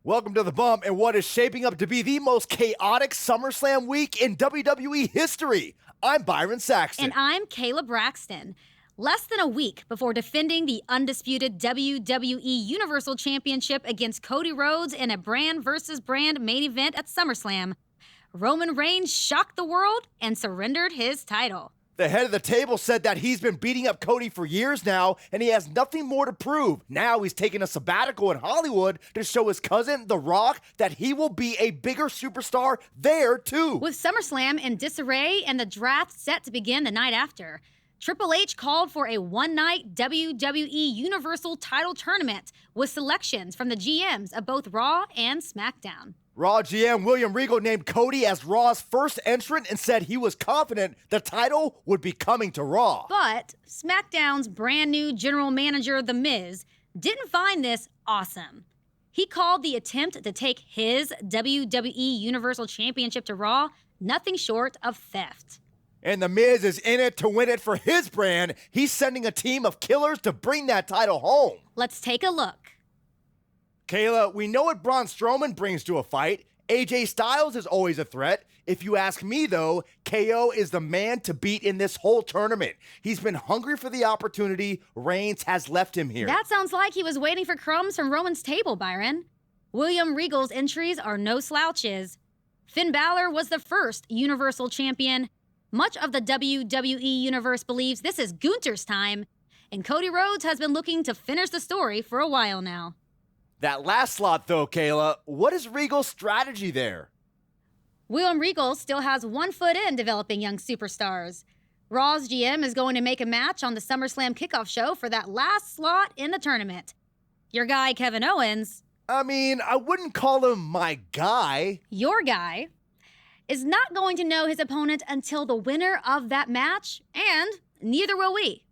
Welcome to The Bump and what is shaping up to be the most chaotic SummerSlam week in WWE history. I'm Byron Saxton. And I'm Kayla Braxton. Less than a week before defending the undisputed WWE Universal Championship against Cody Rhodes in a brand versus brand main event at SummerSlam, Roman Reigns shocked the world and surrendered his title. The head of the table said that he's been beating up Cody for years now, and he has nothing more to prove. Now he's taking a sabbatical in Hollywood to show his cousin, The Rock, that he will be a bigger superstar there, too. With SummerSlam in disarray and the draft set to begin the night after, Triple H called for a one-night WWE Universal title tournament with selections from the GMs of both Raw and SmackDown. Raw GM William Regal named Cody as Raw's first entrant and said he was confident the title would be coming to Raw. But SmackDown's brand new general manager, The Miz, didn't find this awesome. He called the attempt to take his WWE Universal Championship to Raw nothing short of theft. And The Miz is in it to win it for his brand. He's sending a team of killers to bring that title home. Let's take a look. Kayla, we know what Braun Strowman brings to a fight. AJ Styles is always a threat. If you ask me, though, KO is the man to beat in this whole tournament. He's been hungry for the opportunity. Reigns has left him here. That sounds like he was waiting for crumbs from Roman's table, Byron. William Regal's entries are no slouches. Finn Balor was the first Universal Champion. Much of the WWE Universe believes this is Gunther's time, and Cody Rhodes has been looking to finish the story for a while now. That last slot, though, Kayla, what is Regal's strategy there? William Regal still has one foot in developing young superstars. Raw's GM is going to make a match on the SummerSlam kickoff show for that last slot in the tournament. Your guy, Kevin Owens... I mean, I wouldn't call him my guy. Your guy is not going to know his opponent until the winner of that match, and neither will we.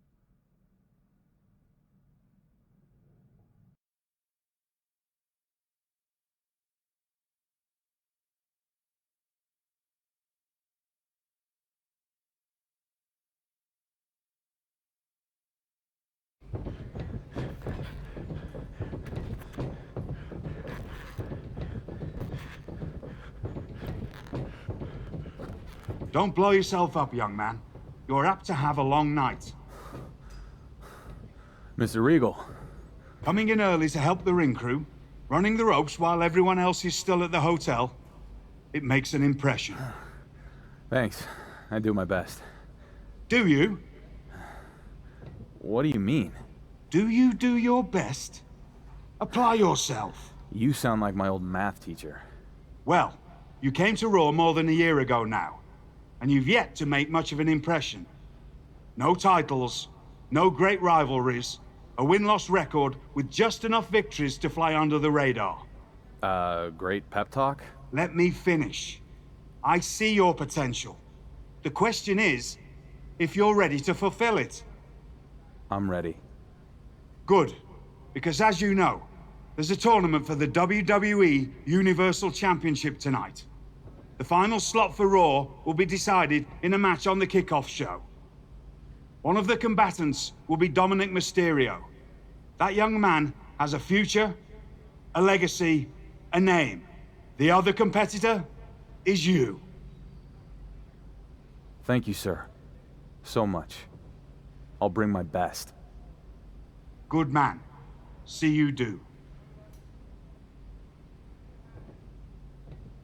Don't blow yourself up, young man. You're apt to have a long night. Mr. Regal. Coming in early to help the ring crew, running the ropes while everyone else is still at the hotel, it makes an impression. Thanks. I do my best. Do you? What do you mean? Do you do your best? Apply yourself. You sound like my old math teacher. Well, you came to Raw more than a year ago now, and you've yet to make much of an impression. No titles, no great rivalries, a win-loss record with just enough victories to fly under the radar. Great pep talk? Let me finish. I see your potential. The question is, if you're ready to fulfill it. I'm ready. Good, because as you know, there's a tournament for the WWE Universal Championship tonight. The final slot for Raw will be decided in a match on the kickoff show. One of the combatants will be Dominic Mysterio. That young man has a future, a legacy, a name. The other competitor is you. Thank you, sir. So much. I'll bring my best. Good man. See you do.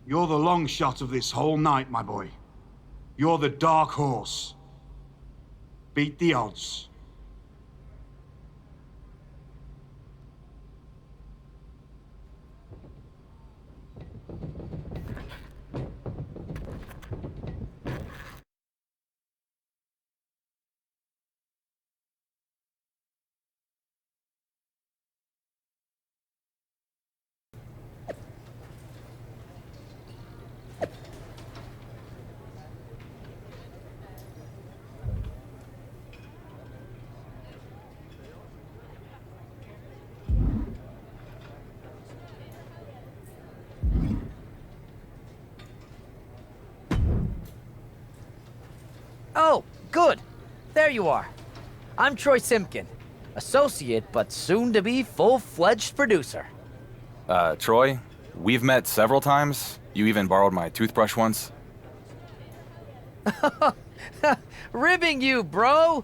You're the long shot of this whole night, my boy. You're the dark horse. Beat the odds. Oh, good. There you are. I'm Troy Simpkin, associate but soon-to-be full-fledged producer. Troy, We've met several times. You even borrowed my toothbrush once. Ribbing you, bro!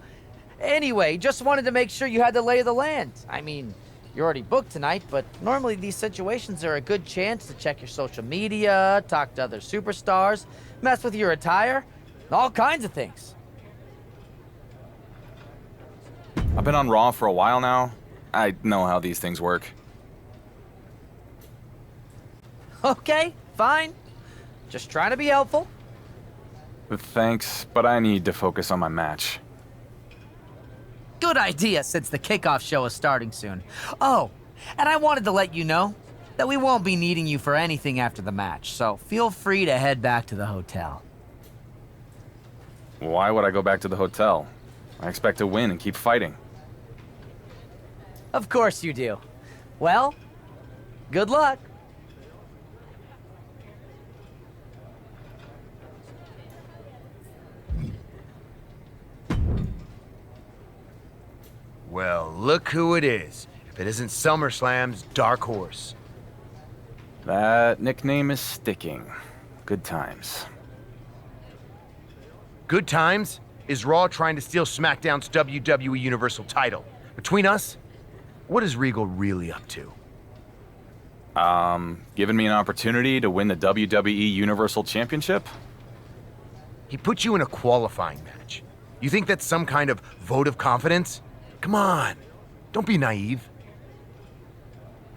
Anyway, just wanted to make sure you had the lay of the land. I mean, you're already booked tonight, but normally these situations are a good chance to check your social media, talk to other superstars, mess with your attire, all kinds of things. I've been on Raw for a while now. I know how these things work. Okay, fine. Just trying to be helpful. Thanks, but I need to focus on my match. Good idea, since the kickoff show is starting soon. Oh, and I wanted to let you know that we won't be needing you for anything after the match, so feel free to head back to the hotel. Why would I go back to the hotel? I expect to win and keep fighting. Of course you do. Well, good luck. Well, look who it is. If it isn't SummerSlam's Dark Horse. That nickname is sticking. Good times. Good times? Is Raw trying to steal SmackDown's WWE Universal title? Between us, what is Regal really up to? Giving me an opportunity to win the WWE Universal Championship? He put you in a qualifying match. You think that's some kind of vote of confidence? Come on, don't be naive.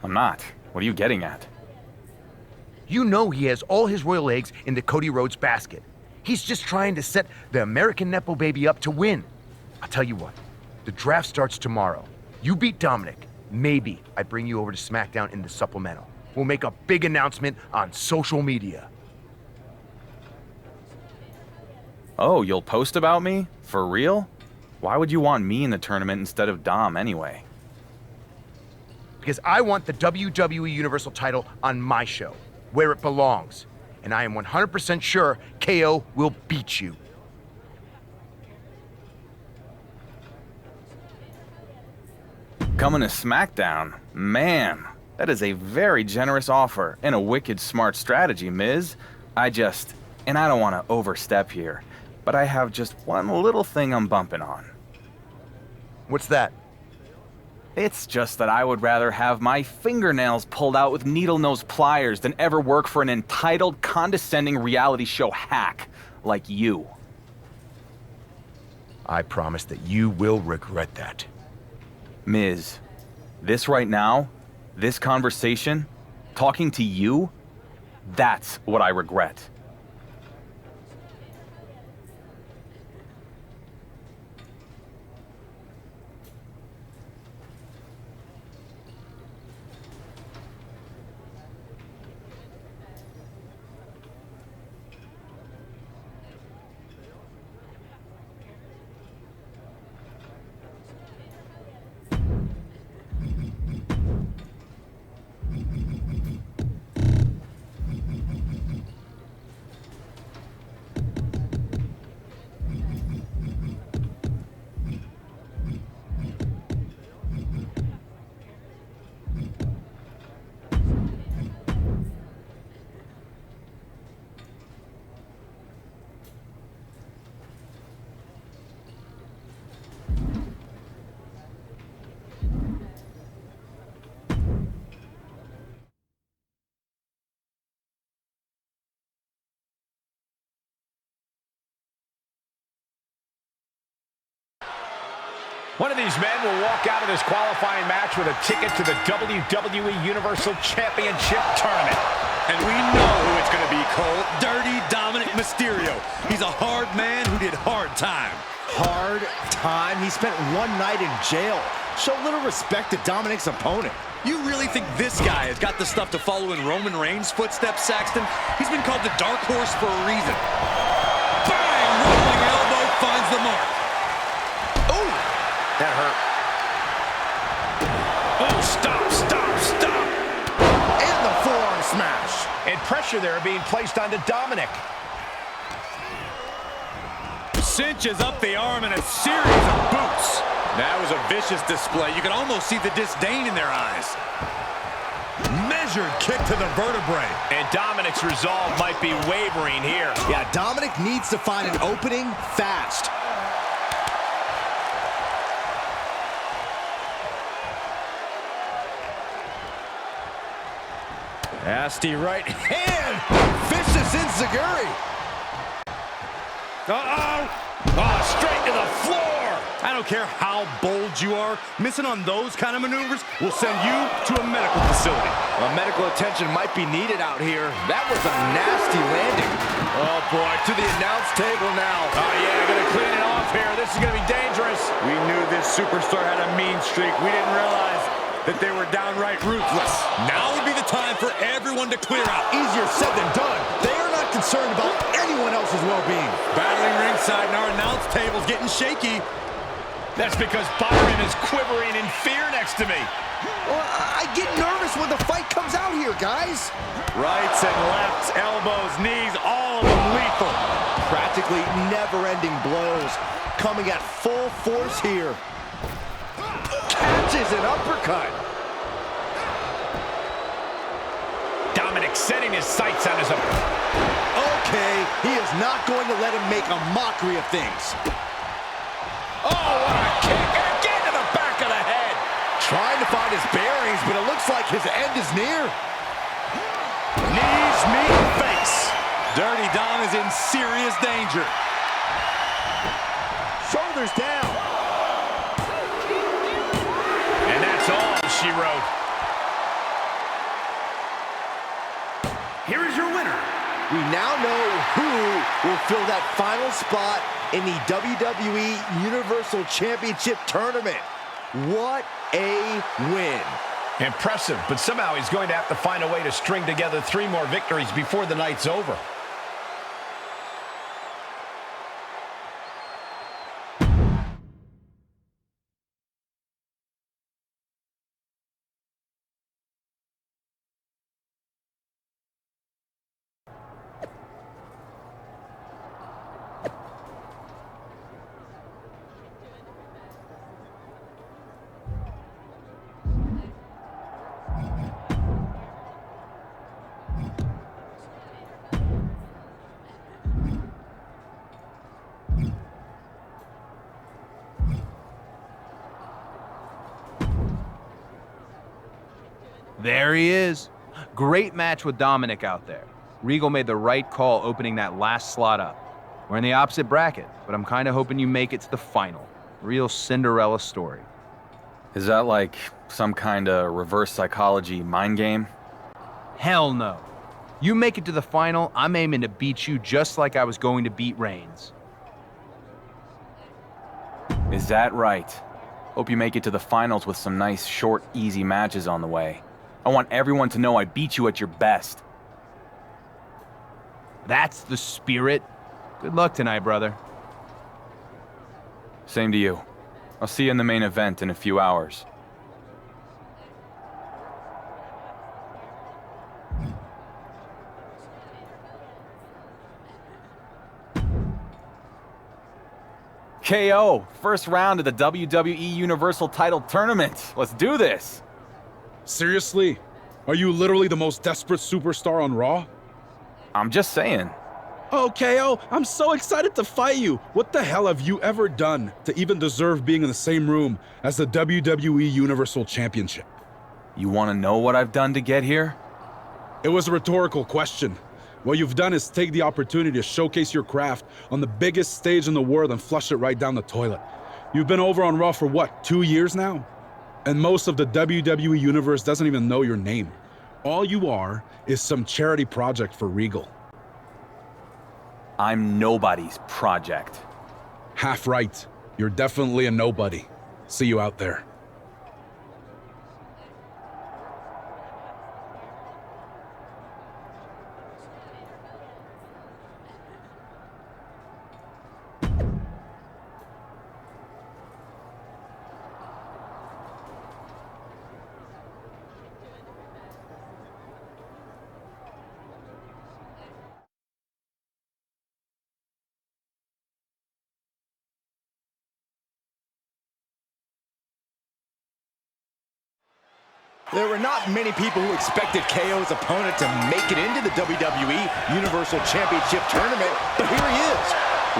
I'm not. What are you getting at? You know he has all his royal eggs in the Cody Rhodes basket. He's just trying to set the American Nepo baby up to win. I'll tell you what, the draft starts tomorrow. You beat Dominic, maybe I bring you over to SmackDown in the supplemental. We'll make a big announcement on social media. Oh, you'll post about me? For real? Why would you want me in the tournament instead of Dom anyway? Because I want the WWE Universal title on my show, where it belongs. And I am 100% sure KO will beat you. Coming to SmackDown? Man, that is a very generous offer and a wicked smart strategy, Miz. And I don't want to overstep here, but I have just one little thing I'm bumping on. What's that? It's just that I would rather have my fingernails pulled out with needle-nose pliers than ever work for an entitled, condescending reality show hack like you. I promise that you will regret that. Miz, this right now, this conversation, talking to you, that's what I regret. One of these men will walk out of this qualifying match with a ticket to the WWE Universal Championship Tournament. And we know who it's going to be, Cole. Dirty Dominic Mysterio. He's a hard man who did hard time. Hard time? He spent one night in jail. Show little respect to Dominic's opponent. You really think this guy has got the stuff to follow in Roman Reigns' footsteps, Saxton? He's been called the Dark Horse for a reason. Bang! Rolling elbow finds the mark. Oh, that hurt. Oh, stop, stop, stop. And the forearm smash. And pressure there being placed onto Dominic. Cinches up the arm and a series of boots. That was a vicious display. You can almost see the disdain in their eyes. Measure measured kick to the vertebrae. And Dominic's resolve might be wavering here. Yeah, Dominic needs to find an opening fast. Nasty right hand. Vicious enziguri. Uh-oh. Oh, straight to the floor. I don't care how bold you are, missing on those kind of maneuvers will send you to a medical facility. Well, medical attention might be needed out here. That was a nasty landing. Oh boy, to the announce table now. Oh yeah, gonna clean it off here. This is gonna be dangerous. We knew this superstar had a mean streak. We didn't realize that they were downright ruthless. Now would be the time for everyone to clear out. Easier said than done. They are not concerned about anyone else's well-being. Battling ringside and our announce table's getting shaky. That's because Byron is quivering in fear next to me. Well, I get nervous when the fight comes out here, guys. Rights and lefts, elbows, knees, all of them lethal. Practically never-ending blows coming at full force here. Catches an uppercut. Dominic setting his sights on his opponent. Okay, he is not going to let him make a mockery of things. Oh, what a kick! And again to the back of the head. Trying to find his bearings, but it looks like his end is near. Knees meet face. Dirty Dom is in serious danger. Shoulders down. And that's all she wrote. Here is your winner. We now know who will fill that final spot in the WWE Universal Championship Tournament. What a win. Impressive, but somehow he's going to have to find a way to string together 3 more victories before the night's over. There he is. Great match with Dominic out there. Regal made the right call opening that last slot up. We're in the opposite bracket, but I'm kind of hoping you make it to the final. Real Cinderella story. Is that like some kind of reverse psychology mind game? Hell no. You make it to the final, I'm aiming to beat you just like I was going to beat Reigns. Is that right? Hope you make it to the finals with some nice, short, easy matches on the way. I want everyone to know I beat you at your best. That's the spirit. Good luck tonight, brother. Same to you. I'll see you in the main event in a few hours. KO, first round of the WWE Universal Title Tournament. Let's do this. Seriously? Are you literally the most desperate superstar on Raw? I'm just saying. Oh, KO, I'm so excited to fight you. What the hell have you ever done to even deserve being in the same room as the WWE Universal Championship? You want to know what I've done to get here? It was a rhetorical question. What you've done is take the opportunity to showcase your craft on the biggest stage in the world and flush it right down the toilet. You've been over on Raw for what, 2 years now? And most of the WWE Universe doesn't even know your name. All you are is some charity project for Regal. I'm nobody's project. Half right. You're definitely a nobody. See you out there. There were not many people who expected KO's opponent to make it into the WWE Universal Championship Tournament, but here he is.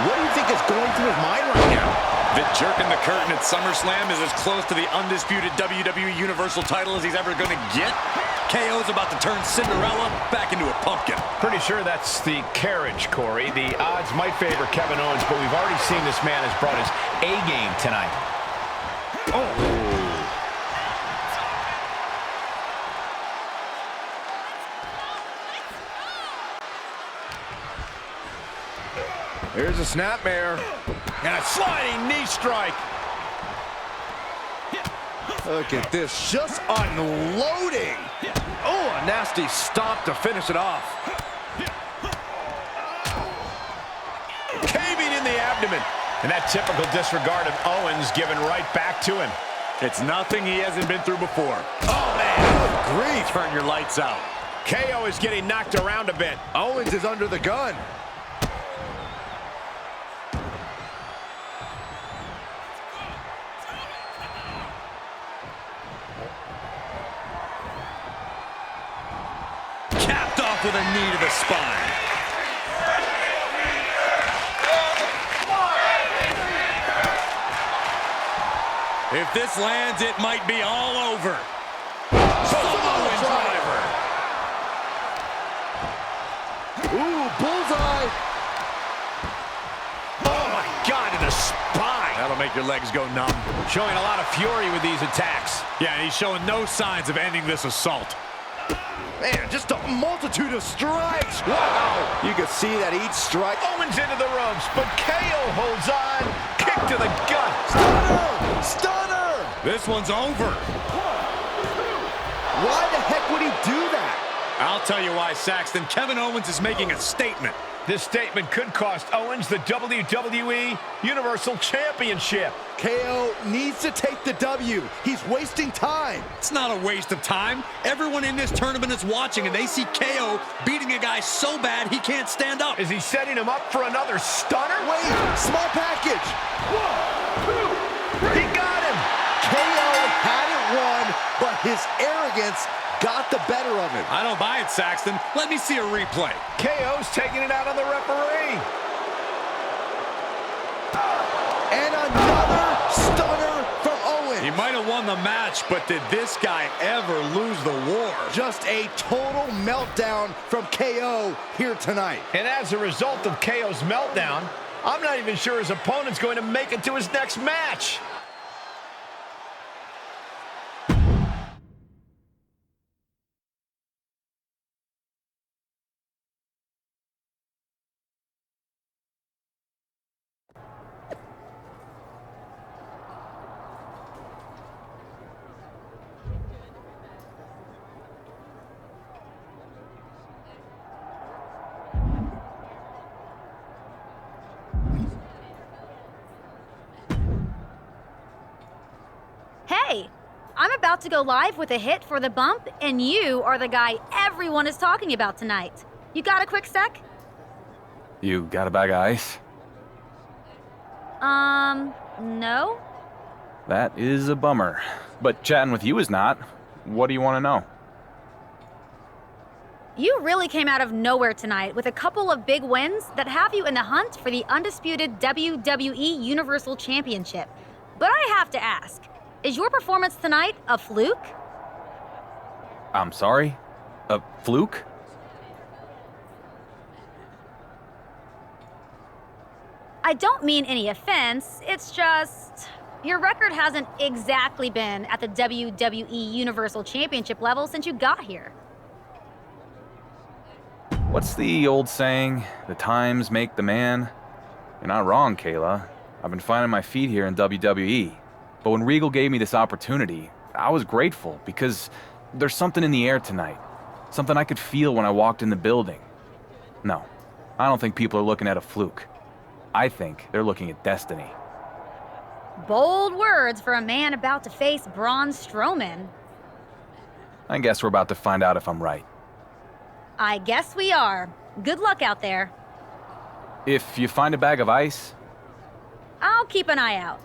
What do you think is going through his mind right now? That jerking the curtain at SummerSlam is as close to the undisputed WWE Universal title as he's ever going to get. KO's about to turn Cinderella back into a pumpkin. Pretty sure that's the carriage, Corey. The odds might favor Kevin Owens, but we've already seen this man has brought his A game tonight. Oh. Here's a snapmare. And a sliding knee strike. Look at this, just unloading. Oh, a nasty stop to finish it off. Caving in the abdomen. And that typical disregard of Owens given right back to him. It's nothing he hasn't been through before. Oh, man. Good grief. Turn your lights out. KO is getting knocked around a bit. Owens is under the gun. With a knee to the spine. If this lands, it might be all over. Samoan driver. Ooh, bullseye. Oh, my God, to the spine. That'll make your legs go numb. Showing a lot of fury with these attacks. Yeah, and he's showing no signs of ending this assault. Man, just a multitude of strikes. Wow. You can see that each strike. Owens into the ropes, but KO holds on. Kick to the gut. Stunner! Stunner! This one's over. Why the heck would he do that? I'll tell you why, Saxton. Kevin Owens is making a statement. This statement could cost Owens the WWE Universal Championship. KO needs to take the W. He's wasting time. It's not a waste of time. Everyone in this tournament is watching, and they see KO beating a guy so bad he can't stand up. Is he setting him up for another stunner? Wait, small package. 1, 2, 3. He got him. KO had it won, but his arrogance got the better of him. I don't buy it, Saxton. Let me see a replay. KO's taking it out on the referee. And another stunner from Owens. He might have won the match, but did this guy ever lose the war? Just a total meltdown from KO here tonight. And as a result of KO's meltdown, I'm not even sure his opponent's going to make it to his next match. Hey, I'm about to go live with a hit for the bump, and you are the guy everyone is talking about tonight. You got a quick sec? You got a bag of ice? No? That is a bummer. But chatting with you is not. What do you want to know? You really came out of nowhere tonight with a couple of big wins that have you in the hunt for the undisputed WWE Universal Championship. But I have to ask, is your performance tonight a fluke? I'm sorry? A fluke? I don't mean any offense, it's just your record hasn't exactly been at the WWE Universal Championship level since you got here. What's the old saying? The times make the man? You're not wrong, 𝗖𝗓. I've been finding my feet here in WWE. But when Regal gave me this opportunity, I was grateful because there's something in the air tonight. Something I could feel when I walked in the building. No, I don't think people are looking at a fluke. I think they're looking at destiny. Bold words for a man about to face Braun Strowman. I guess we're about to find out if I'm right. I guess we are. Good luck out there. If you find a bag of ice, I'll keep an eye out.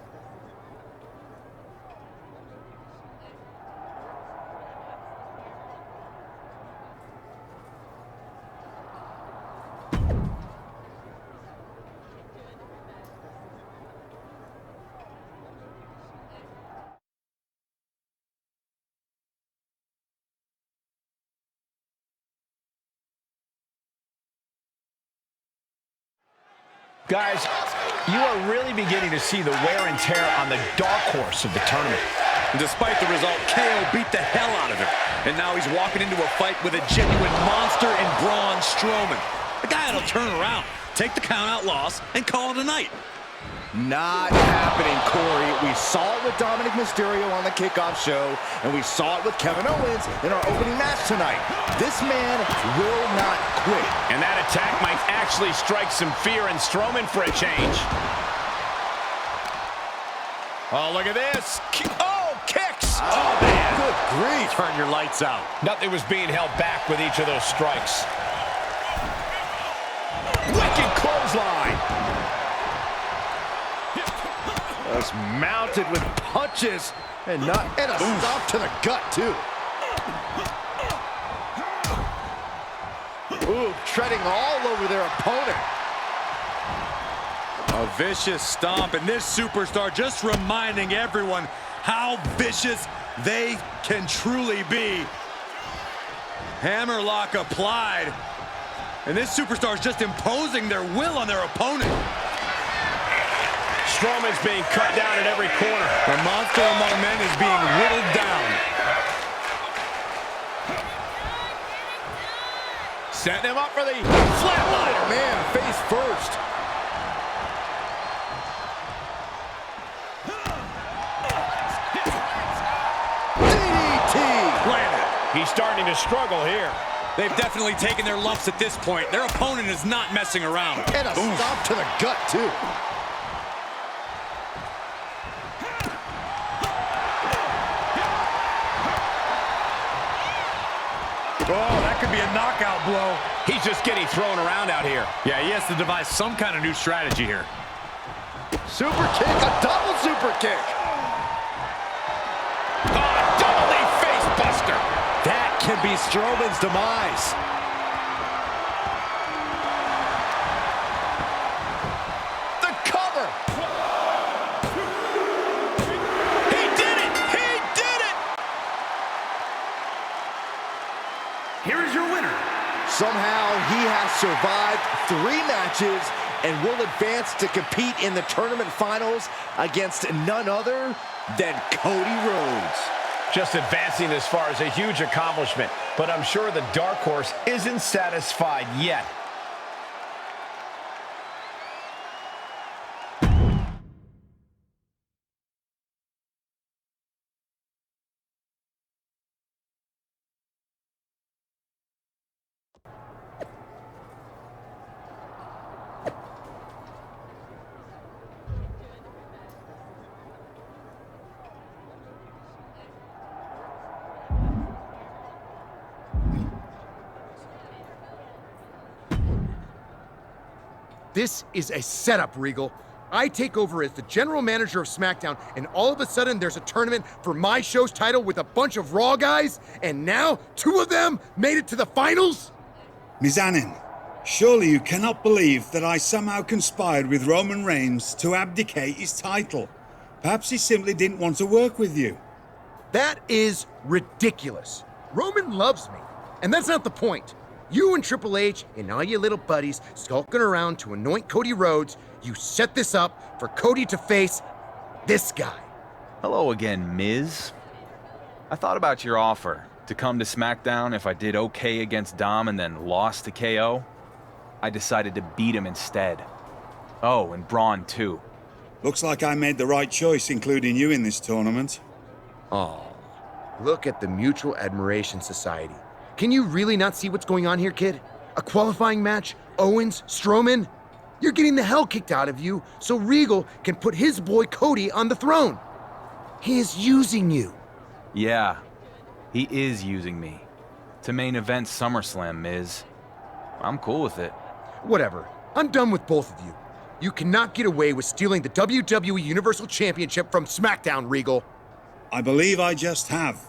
Guys, you are really beginning to see the wear and tear on the dark horse of the tournament. And despite the result, KO beat the hell out of him. And now he's walking into a fight with a genuine monster in Braun Strowman. The guy that'll turn around, take the count-out loss, and call it a night. Not happening, Corey. We saw it with Dominic Mysterio on the kickoff show, and we saw it with Kevin Owens in our opening match tonight. This man will not quit. And that attack might actually strike some fear in Strowman for a change. Oh, look at this. Oh, kicks. Oh, man. Good grief. Turn your lights out. Nothing was being held back with each of those strikes. Wicked clothesline. Just mounted with punches and a stop to the gut, too. Ooh, treading all over their opponent. A vicious stomp, and this superstar just reminding everyone how vicious they can truly be. Hammerlock applied, and this superstar is just imposing their will on their opponent. Strowman's being cut down at every corner. The monster among men is being whittled down. Setting him up for the flatliner. Oh, man, face first. DDT. Planted. He's starting to struggle here. They've definitely taken their lumps at this point. Their opponent is not messing around. And a stop to the gut, too. Oh, that could be a knockout blow. He's just getting thrown around out here. Yeah, he has to devise some kind of new strategy here. Super kick, a double super kick. Double knee face buster. That can be Strowman's demise. The cover. He did it! He did it! Here is your winner. Somehow he has survived 3 matches and will advance to compete in the tournament finals against none other than Cody Rhodes. Just advancing this far is a huge accomplishment, but I'm sure the dark horse isn't satisfied yet. This is a setup, Regal. I take over as the general manager of SmackDown, and all of a sudden there's a tournament for my show's title with a bunch of Raw guys, and now 2 of them made it to the finals? Mizanin, surely you cannot believe that I somehow conspired with Roman Reigns to abdicate his title. Perhaps he simply didn't want to work with you. That is ridiculous. Roman loves me, and that's not the point. You and Triple H and all your little buddies skulking around to anoint Cody Rhodes, you set this up for Cody to face this guy. Hello again, Miz. I thought about your offer to come to SmackDown if I did okay against Dom and then lost to KO. I decided to beat him instead. Oh, and Braun too. Looks like I made the right choice including you in this tournament. Oh, look at the Mutual Admiration Society. Can you really not see what's going on here, kid? A qualifying match, Owens, Strowman? You're getting the hell kicked out of you so Regal can put his boy Cody on the throne. He is using you. Yeah, he is using me. To main event SummerSlam, Miz. I'm cool with it. Whatever. I'm done with both of you. You cannot get away with stealing the WWE Universal Championship from SmackDown, Regal. I believe I just have.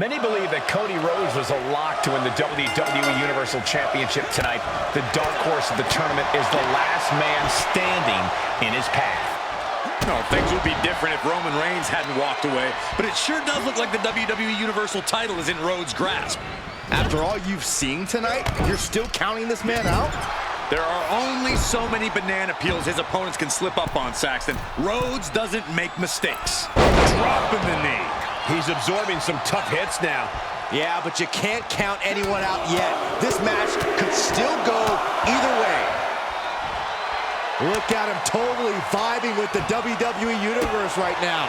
Many believe that Cody Rhodes was a lock to win the WWE Universal Championship tonight. The dark horse of the tournament is the last man standing in his path. No, things would be different if Roman Reigns hadn't walked away, but it sure does look like the WWE Universal title is in Rhodes' grasp. After all you've seen tonight, you're still counting this man out? There are only so many banana peels his opponents can slip up on, Saxton. Rhodes doesn't make mistakes. Dropping the knee. He's absorbing some tough hits now. Yeah, but you can't count anyone out yet. This match could still go either way. Look at him totally vibing with the WWE Universe right now.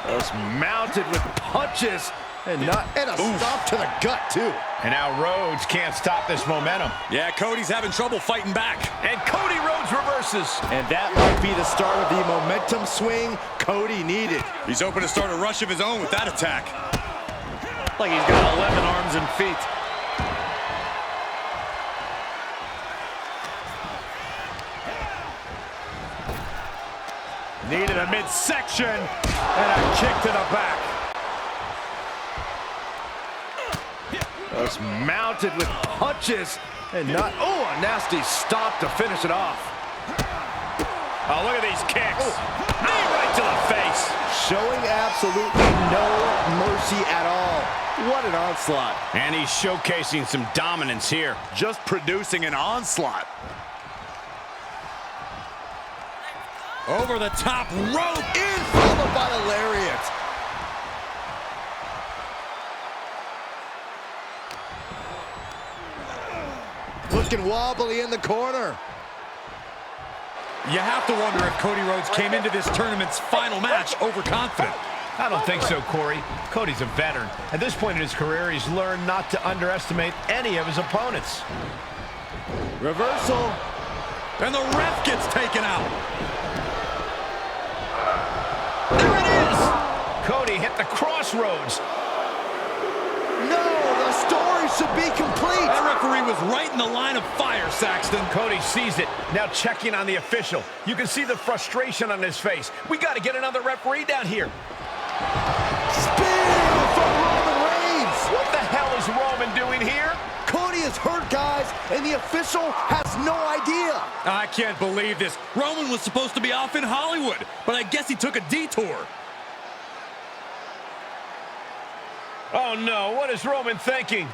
Just mounted with punches and a stop to the gut, too. And now Rhodes can't stop this momentum. Yeah, Cody's having trouble fighting back. And Cody Rhodes reverses. And that might be the start of the momentum swing Cody needed. He's hoping to start a rush of his own with that attack. Like he's got 11 arms and feet. Needed a midsection and a kick to the back. Just mounted with punches and a nasty stop to finish it off. Oh, look at these kicks. Knee right to the face. Showing absolutely no mercy at all. What an onslaught. And he's showcasing some dominance here. Just producing an onslaught. Over the top rope. In followed by the lariat. Looking wobbly in the corner. You have to wonder if Cody Rhodes came into this tournament's final match overconfident. I don't think so, Corey. Cody's a veteran. At this point in his career, he's learned not to underestimate any of his opponents. Reversal. And the ref gets taken out. There it is! Cody hit the crossroads. No, the story should be complete. That referee was right in the line of fire, Saxton. Cody sees it, now checking on the official. You can see the frustration on his face. We got to get another referee down here. Spear from Roman Reigns. What the hell is Roman doing here? Cody is hurt, guys, and the official has no idea. I can't believe this. Roman was supposed to be off in Hollywood, but I guess he took a detour. Oh no, what is Roman thinking?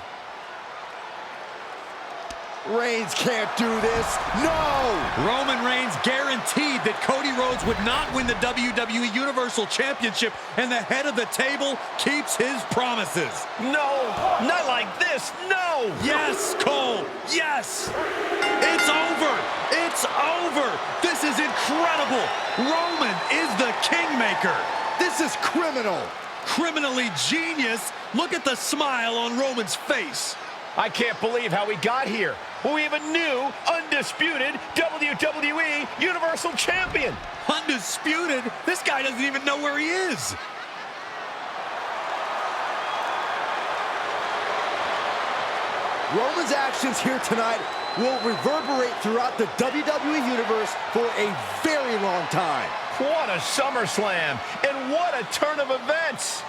Reigns can't do this. No! Roman Reigns guaranteed that Cody Rhodes would not win the WWE Universal Championship, and the head of the table keeps his promises. No, not like this, no! Yes, Cole, yes! It's over! It's over! This is incredible! Roman is the kingmaker! This is criminal! Criminally genius! Look at the smile on Roman's face! I can't believe how we got here. We have a new, undisputed WWE Universal Champion. Undisputed? This guy doesn't even know where he is. Roman's actions here tonight will reverberate throughout the WWE Universe for a very long time. What a SummerSlam, and what a turn of events.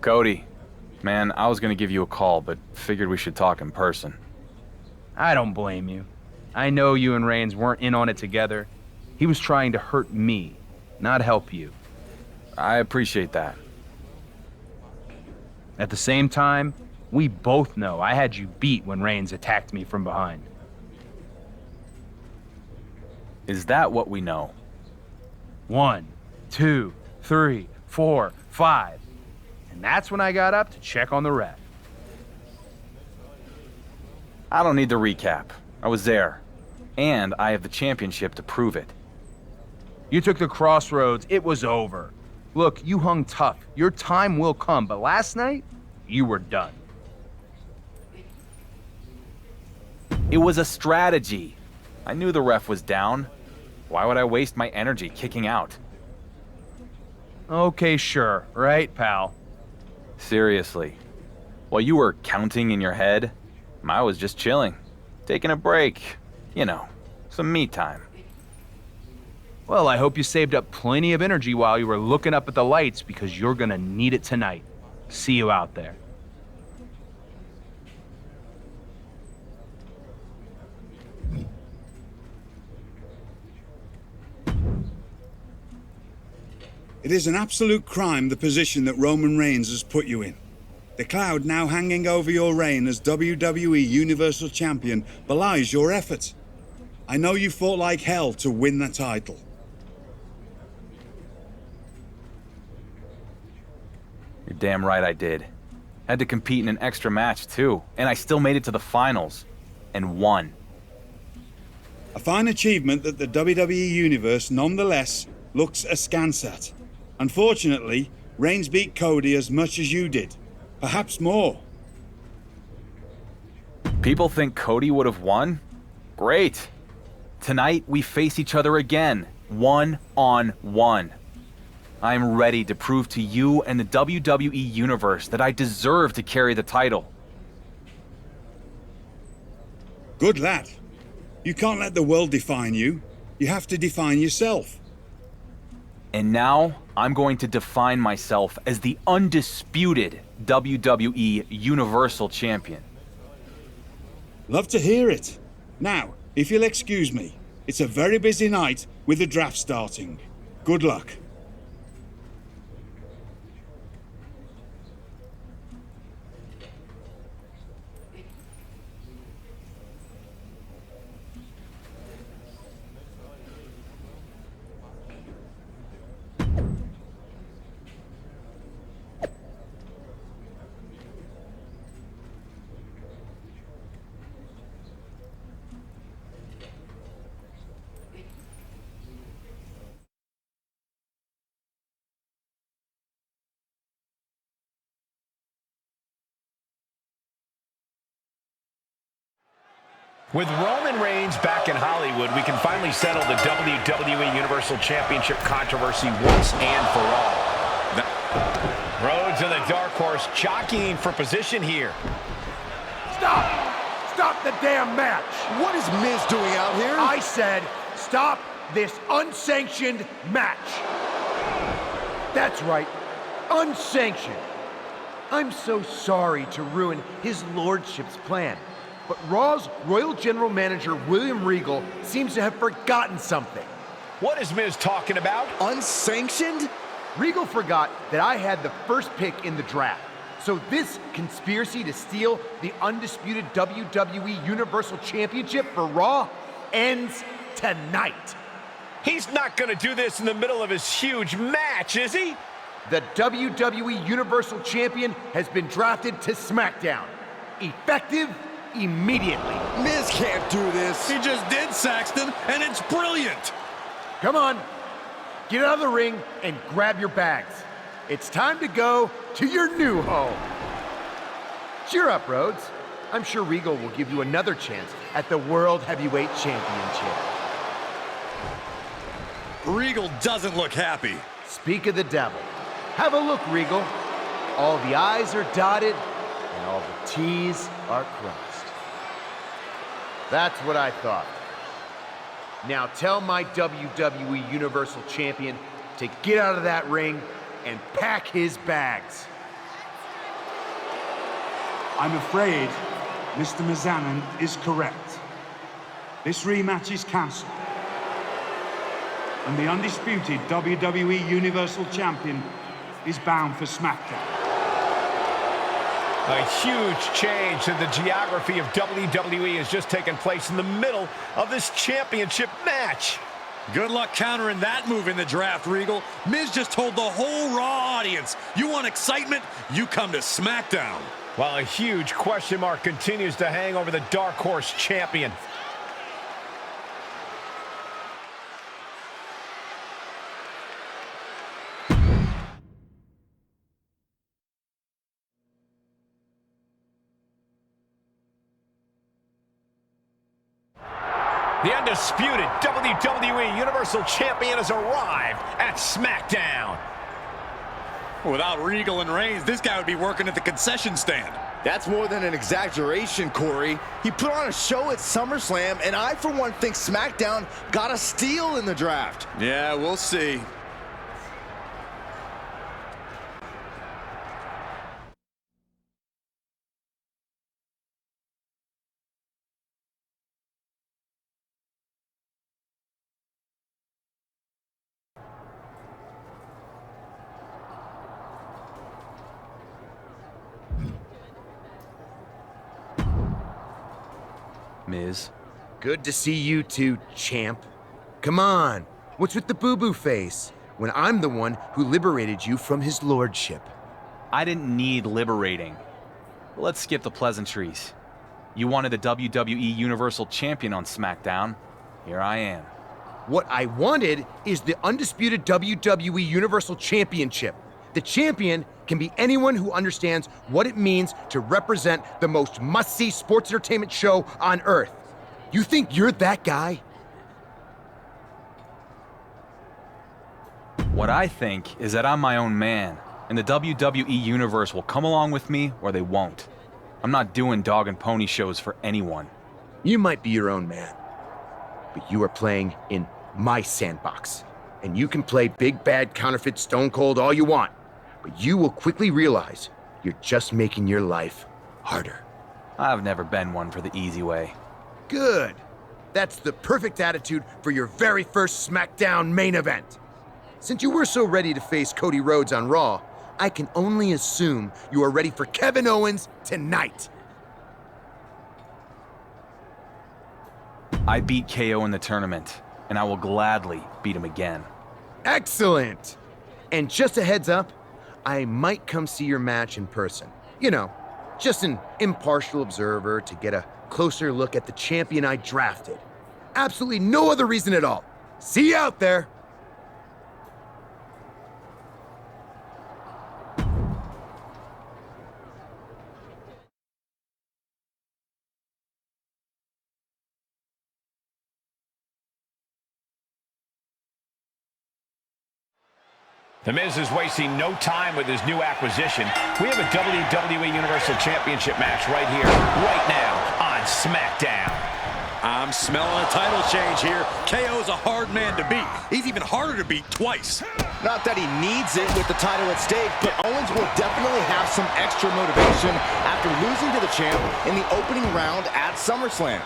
Cody, man, I was gonna give you a call, but figured we should talk in person. I don't blame you. I know you and Reigns weren't in on it together. He was trying to hurt me, not help you. I appreciate that. At the same time, we both know I had you beat when Reigns attacked me from behind. Is that what we know? 1, 2, 3, 4, 5. And that's when I got up to check on the ref. I don't need the recap. I was there. And I have the championship to prove it. You took the crossroads. It was over. Look, you hung tough. Your time will come, but last night, you were done. It was a strategy. I knew the ref was down. Why would I waste my energy kicking out? Okay, sure. Right, pal? Seriously. While you were counting in your head, I was just chilling, taking a break. You know, some me time. Well, I hope you saved up plenty of energy while you were looking up at the lights because you're gonna need it tonight. See you out there. It is an absolute crime, the position that Roman Reigns has put you in. The cloud now hanging over your reign as WWE Universal Champion belies your effort. I know you fought like hell to win the title. You're damn right I did. Had to compete in an extra match too, and I still made it to the finals. And won. A fine achievement that the WWE Universe nonetheless looks askance at. Unfortunately, Reigns beat Cody as much as you did. Perhaps more. People think Cody would have won? Great. Tonight, we face each other again, 1-on-1. I'm ready to prove to you and the WWE Universe that I deserve to carry the title. Good lad. You can't let the world define you. You have to define yourself. And now, I'm going to define myself as the undisputed WWE Universal Champion. Love to hear it. Now, if you'll excuse me, it's a very busy night with the draft starting. Good luck. With Roman Reigns back in Hollywood, we can finally settle the WWE Universal Championship controversy once and for all. Rhodes and the Dark Horse jockeying for position here. Stop! Stop the damn match! What is Miz doing out here? I said, stop this unsanctioned match! That's right, unsanctioned. I'm so sorry to ruin his lordship's plan, but Raw's Royal General Manager William Regal seems to have forgotten something. What is Miz talking about? Unsanctioned? Regal forgot that I had the first pick in the draft. So this conspiracy to steal the undisputed WWE Universal Championship for Raw ends tonight. He's not going to do this in the middle of his huge match, is he? The WWE Universal Champion has been drafted to SmackDown. Effective immediately. Miz can't do this. He just did, Saxton, and it's brilliant. Come on, get out of the ring and grab your bags. It's time to go to your new home. Cheer up, Rhodes. I'm sure Regal will give you another chance at the World Heavyweight Championship. Regal doesn't look happy. Speak of the devil. Have a look, Regal. All the I's are dotted and all the T's are crossed. That's what I thought. Now tell my WWE Universal Champion to get out of that ring and pack his bags. I'm afraid Mr. Mizanin is correct. This rematch is cancelled. And the undisputed WWE Universal Champion is bound for SmackDown. A huge change in the geography of WWE has just taken place in the middle of this championship match. Good luck countering that move in the draft, Regal. Miz just told the whole Raw audience, you want excitement? You come to SmackDown. While a huge question mark continues to hang over the Dark Horse champion. The undisputed WWE Universal Champion has arrived at SmackDown. Without Regal and Reigns, this guy would be working at the concession stand. That's more than an exaggeration, Corey. He put on a show at SummerSlam, and I, for one, think SmackDown got a steal in the draft. Yeah, we'll see. Miz. Good to see you too, champ. Come on, what's with the boo-boo face? When I'm the one who liberated you from his lordship. I didn't need liberating. Let's skip the pleasantries. You wanted the WWE Universal Champion on SmackDown. Here I am. What I wanted is the undisputed WWE Universal Championship. The champion can be anyone who understands what it means to represent the most must-see sports entertainment show on Earth. You think you're that guy? What I think is that I'm my own man, and the WWE Universe will come along with me or they won't. I'm not doing dog and pony shows for anyone. You might be your own man, but you are playing in my sandbox. And you can play big bad counterfeit Stone Cold all you want, but you will quickly realize you're just making your life harder. I've never been one for the easy way. Good. That's the perfect attitude for your very first SmackDown main event. Since you were so ready to face Cody Rhodes on Raw, I can only assume you are ready for Kevin Owens tonight. I beat KO in the tournament, and I will gladly beat him again. Excellent! And just a heads up, I might come see your match in person. You know, just an impartial observer to get a closer look at the champion I drafted. Absolutely no other reason at all. See you out there! The Miz is wasting no time with his new acquisition. We have a WWE Universal Championship match right here, right now, on SmackDown. I'm smelling a title change here. KO's a hard man to beat. He's even harder to beat twice. Not that he needs it with the title at stake, but Owens will definitely have some extra motivation after losing to the champ in the opening round at SummerSlam.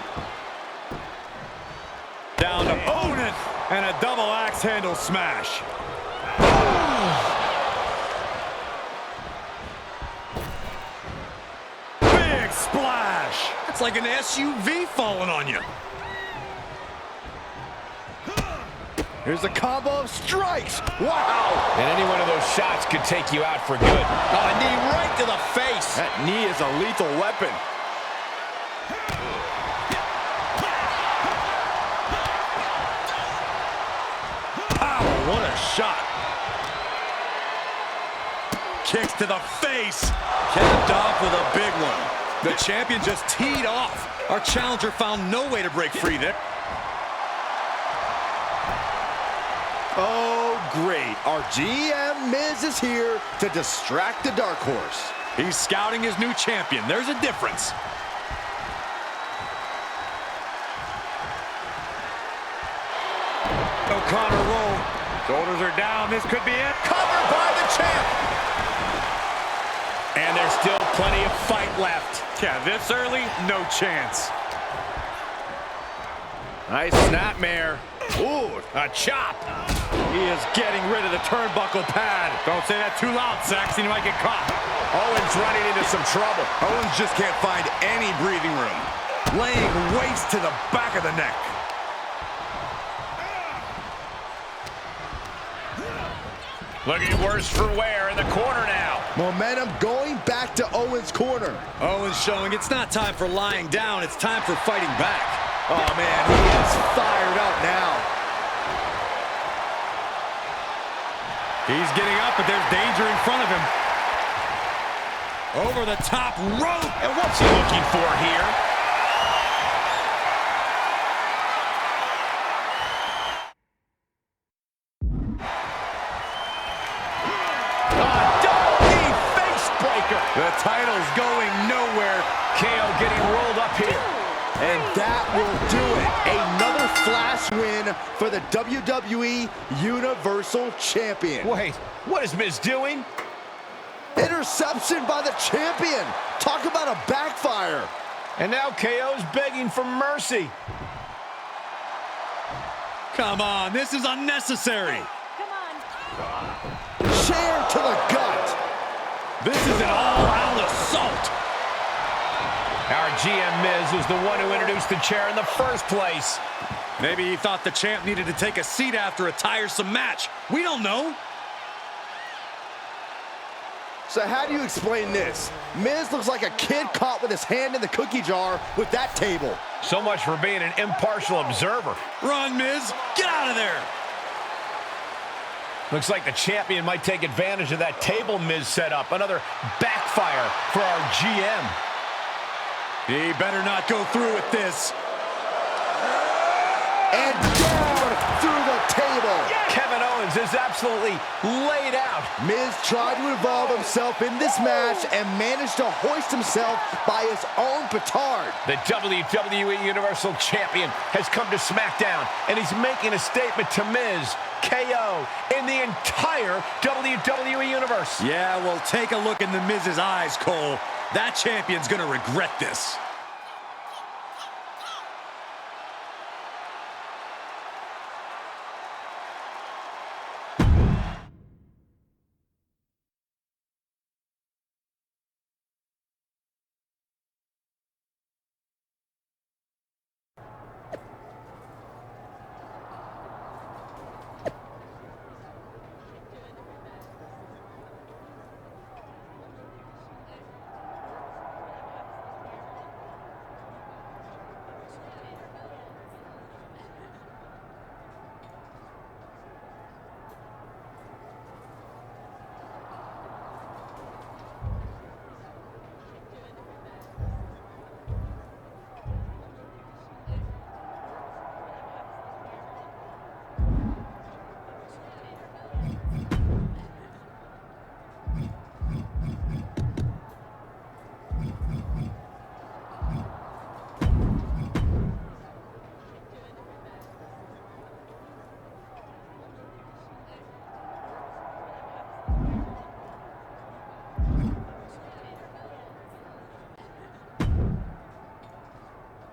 Down to Owen and a double axe handle smash. Big splash! That's like an SUV falling on you. Here's a combo of strikes. Wow! And any one of those shots could take you out for good. Oh, a knee right to the face. That knee is a lethal weapon. Power, what a shot. Kicks to the face. Capped off with a big one. The champion just teed off. Our challenger found no way to break free there. Oh, great. Our GM Miz is here to distract the dark horse. He's scouting his new champion. There's a difference. O'Connor roll. Shoulders are down. This could be it. Covered by the champ. And there's still plenty of fight left. Yeah, this early, no chance. Nice snapmare. Ooh, a chop. He is getting rid of the turnbuckle pad. Don't say that too loud, Saxon. You might get caught. Owens running into some trouble. Owens just can't find any breathing room. Laying waste to the back of the neck. Looking worse for wear in the corner now. Momentum going back to Owens' corner. Owens showing it's not time for lying down. It's time for fighting back. Oh, man, he is fired up now. He's getting up, but there's danger in front of him. Over the top rope. And what's he looking for here? The title's going nowhere. KO getting rolled up here. And that will do it. Another flash win for the WWE Universal Champion. Wait, what is Miz doing? Interception by the champion. Talk about a backfire. And now KO's begging for mercy. Come on, this is unnecessary. Chair to the gut. This is an all-out assault. Our GM Miz was the one who introduced the chair in the first place. Maybe he thought the champ needed to take a seat after a tiresome match. We don't know. So how do you explain this? Miz looks like a kid caught with his hand in the cookie jar with that table. So much for being an impartial observer. Run, Miz. Get out of there. Looks like the champion might take advantage of that table Miz set up. Another backfire for our GM. He better not go through with this. And down through the table. Kevin Owens is absolutely laid out. Miz tried to involve himself in this match and managed to hoist himself by his own petard. The WWE Universal Champion has come to SmackDown, and he's making a statement to Miz, KO, and the entire WWE Universe. Yeah, well, take a look in the Miz's eyes, Cole. That champion's gonna regret this.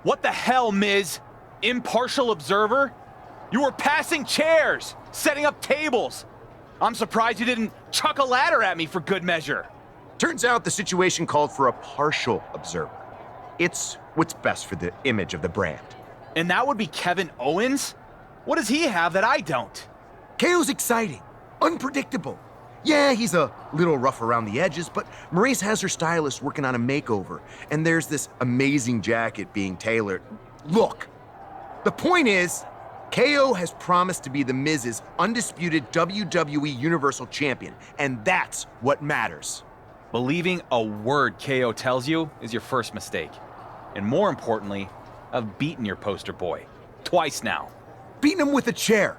What the hell, Miz? Impartial observer? You were passing chairs, setting up tables. I'm surprised you didn't chuck a ladder at me for good measure. Turns out the situation called for a partial observer. It's what's best for the image of the brand. And that would be Kevin Owens? What does he have that I don't? KO's exciting, unpredictable. Yeah, he's a little rough around the edges, but MyRise has her stylist working on a makeover, and there's this amazing jacket being tailored. Look, the point is, KO has promised to be the Miz's undisputed WWE Universal Champion, and that's what matters. Believing a word KO tells you is your first mistake. And more importantly, I've beaten your poster boy. Twice now. Beating him with a chair.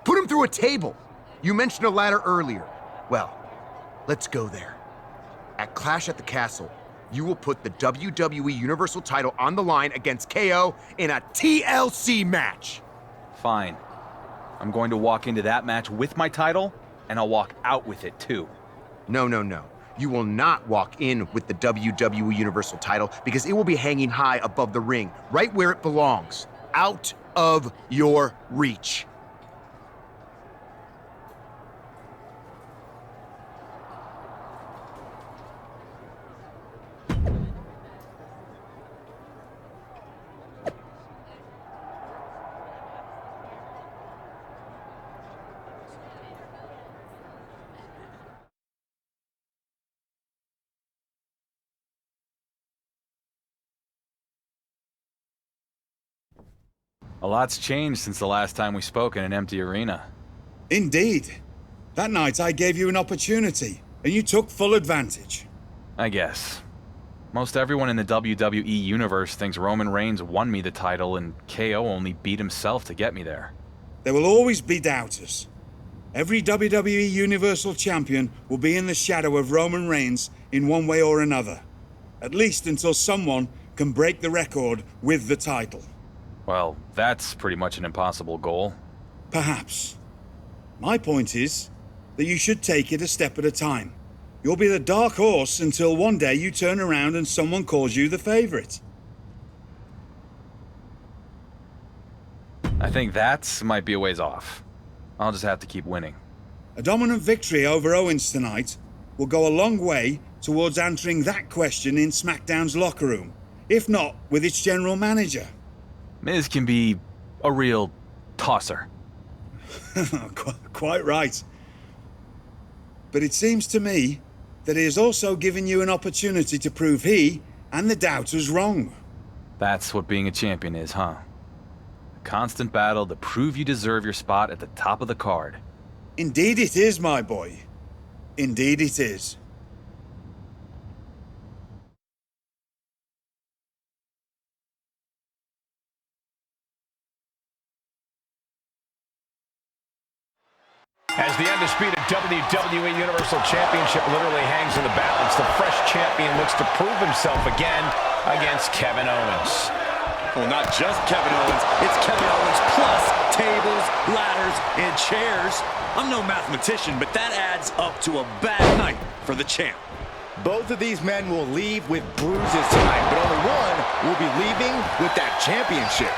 Put him through a table. You mentioned a ladder earlier. Well, let's go there. At Clash at the Castle, you will put the WWE Universal title on the line against KO in a TLC match. Fine. I'm going to walk into that match with my title, and I'll walk out with it too. No. You will not walk in with the WWE Universal title because it will be hanging high above the ring, right where it belongs, out of your reach. A lot's changed since the last time we spoke in an empty arena. Indeed. That night I gave you an opportunity, and you took full advantage. I guess. Most everyone in the WWE Universe thinks Roman Reigns won me the title and KO only beat himself to get me there. There will always be doubters. Every WWE Universal Champion will be in the shadow of Roman Reigns in one way or another. At least until someone can break the record with the title. Well, that's pretty much an impossible goal. Perhaps. My point is that you should take it a step at a time. You'll be the dark horse until one day you turn around and someone calls you the favorite. I think that might be a ways off. I'll just have to keep winning. A dominant victory over Owens tonight will go a long way towards answering that question in SmackDown's locker room, if not with its general manager. Miz can be a real tosser. Quite right. But it seems to me that he has also given you an opportunity to prove he and the doubters wrong. That's what being a champion is, huh? A constant battle to prove you deserve your spot at the top of the card. Indeed it is, my boy. Indeed it is. As the undisputed WWE Universal Championship literally hangs in the balance, the fresh champion looks to prove himself again against Kevin Owens. Well, not just Kevin Owens, it's Kevin Owens plus tables, ladders, and chairs. I'm no mathematician, but that adds up to a bad night for the champ. Both of these men will leave with bruises tonight, but only one will be leaving with that championship.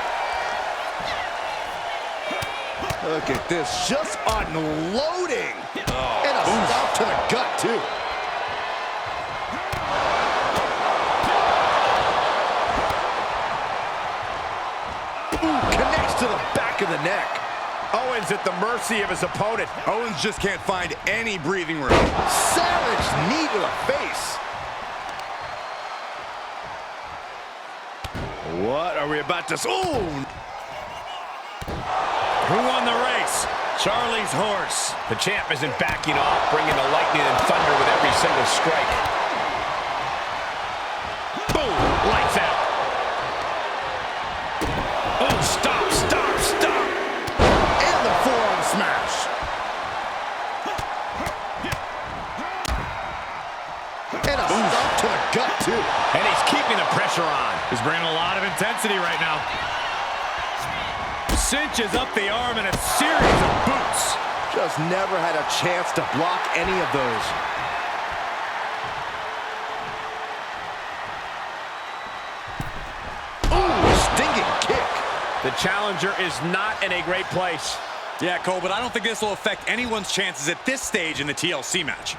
Look at this, just unloading. And a stop to the gut, too. Connects to the back of the neck. Owens at the mercy of his opponent. Owens just can't find any breathing room. Savage knee to the face. What are we about to... Ooh! Who won the race? Charlie's horse. The champ isn't backing off, bringing the lightning and thunder with every single strike. Boom! Lights out. Oh, stop, stop, stop! And the forearm smash. And a stop to the gut, too. And he's keeping the pressure on. He's bringing a lot of intensity right now. Cinches up the arm and a series of boots. Just never had a chance to block any of those. Ooh, stinging kick. The challenger is not in a great place. Yeah, Cole, but I don't think this will affect anyone's chances at this stage in the TLC match.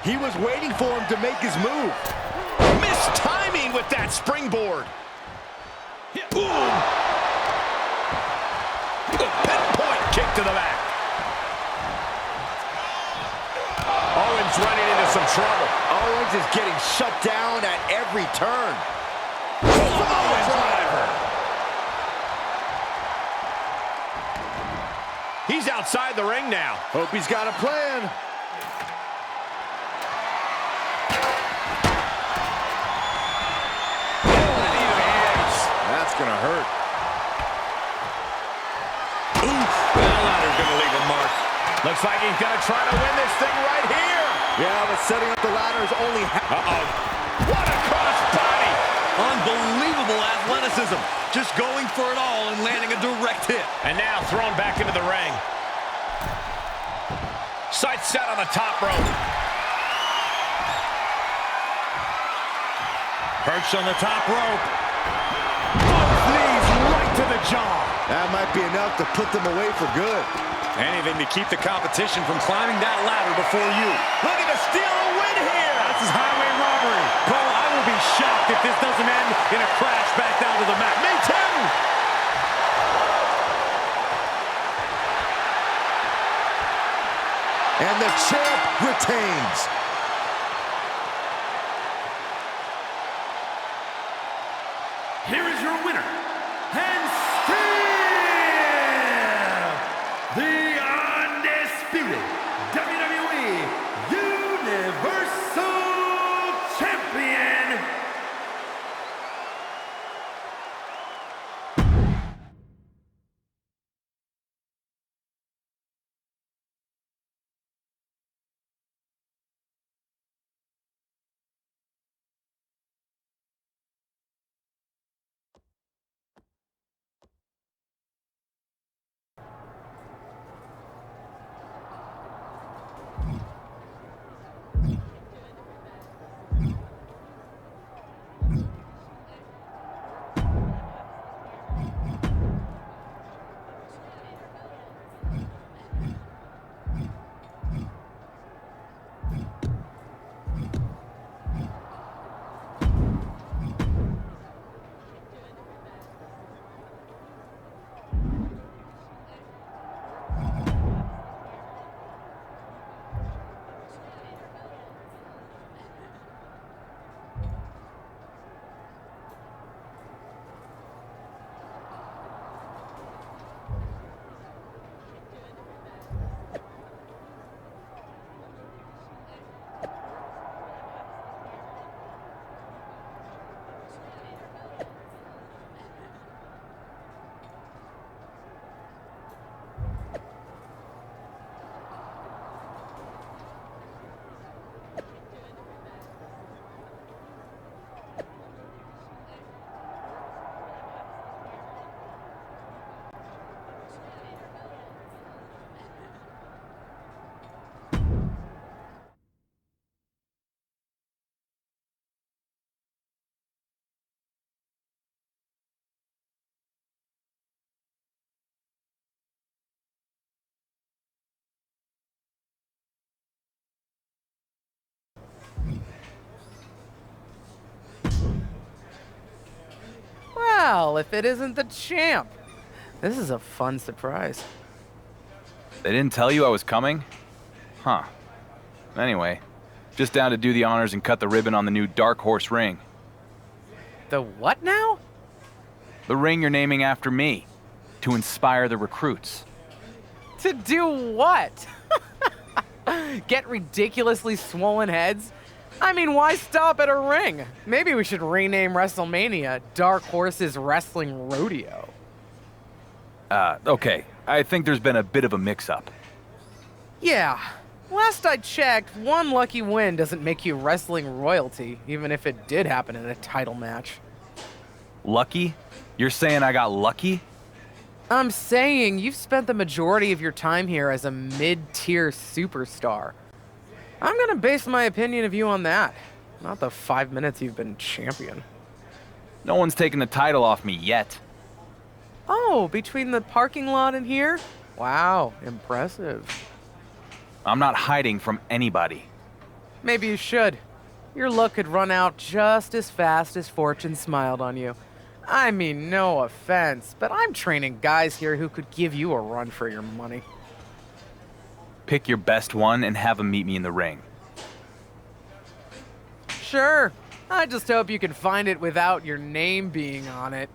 He was waiting for him to make his move. Missed timing with that springboard. Boom! Pinpoint kick to the back. Owens running into some trouble. Owens is getting shut down at every turn. Owens driver. He's outside the ring now. Hope he's got a plan. That's gonna hurt. Oof. That ladder's gonna leave a mark. Looks like he's gonna try to win this thing right here. Yeah, but setting up the ladder is only Uh-oh. What a cross body. Unbelievable athleticism. Just going for it all and landing a direct hit. And now thrown back into the ring. Sights set on the top rope. Perched on the top rope. Both knees right to the jaw. That might be enough to put them away for good. Anything to keep the competition from climbing that ladder before you. Looking to steal a win here. This is highway robbery. Cole, I will be shocked if this doesn't end in a crash back down to the mat. Me too. And the champ retains. Here is your winner, and still the undisputed WWE Universal Well, if it isn't the champ. This is a fun surprise. They didn't tell you I was coming? Huh. Anyway, just down to do the honors and cut the ribbon on the new Dark Horse ring. The what now? The ring you're naming after me, to inspire the recruits. To do what? Get ridiculously swollen heads? I mean, why stop at a ring? Maybe we should rename WrestleMania Dark Horse's Wrestling Rodeo. Okay. I think there's been a bit of a mix-up. Yeah. Last I checked, one lucky win doesn't make you wrestling royalty, even if it did happen in a title match. Lucky? You're saying I got lucky? I'm saying you've spent the majority of your time here as a mid-tier superstar. I'm gonna base my opinion of you on that, not the 5 minutes you've been champion. No one's taken the title off me yet. Oh, between the parking lot and here? Wow, impressive. I'm not hiding from anybody. Maybe you should. Your luck could run out just as fast as fortune smiled on you. I mean, no offense, but I'm training guys here who could give you a run for your money. Pick your best one and have him meet me in the ring. Sure. I just hope you can find it without your name being on it.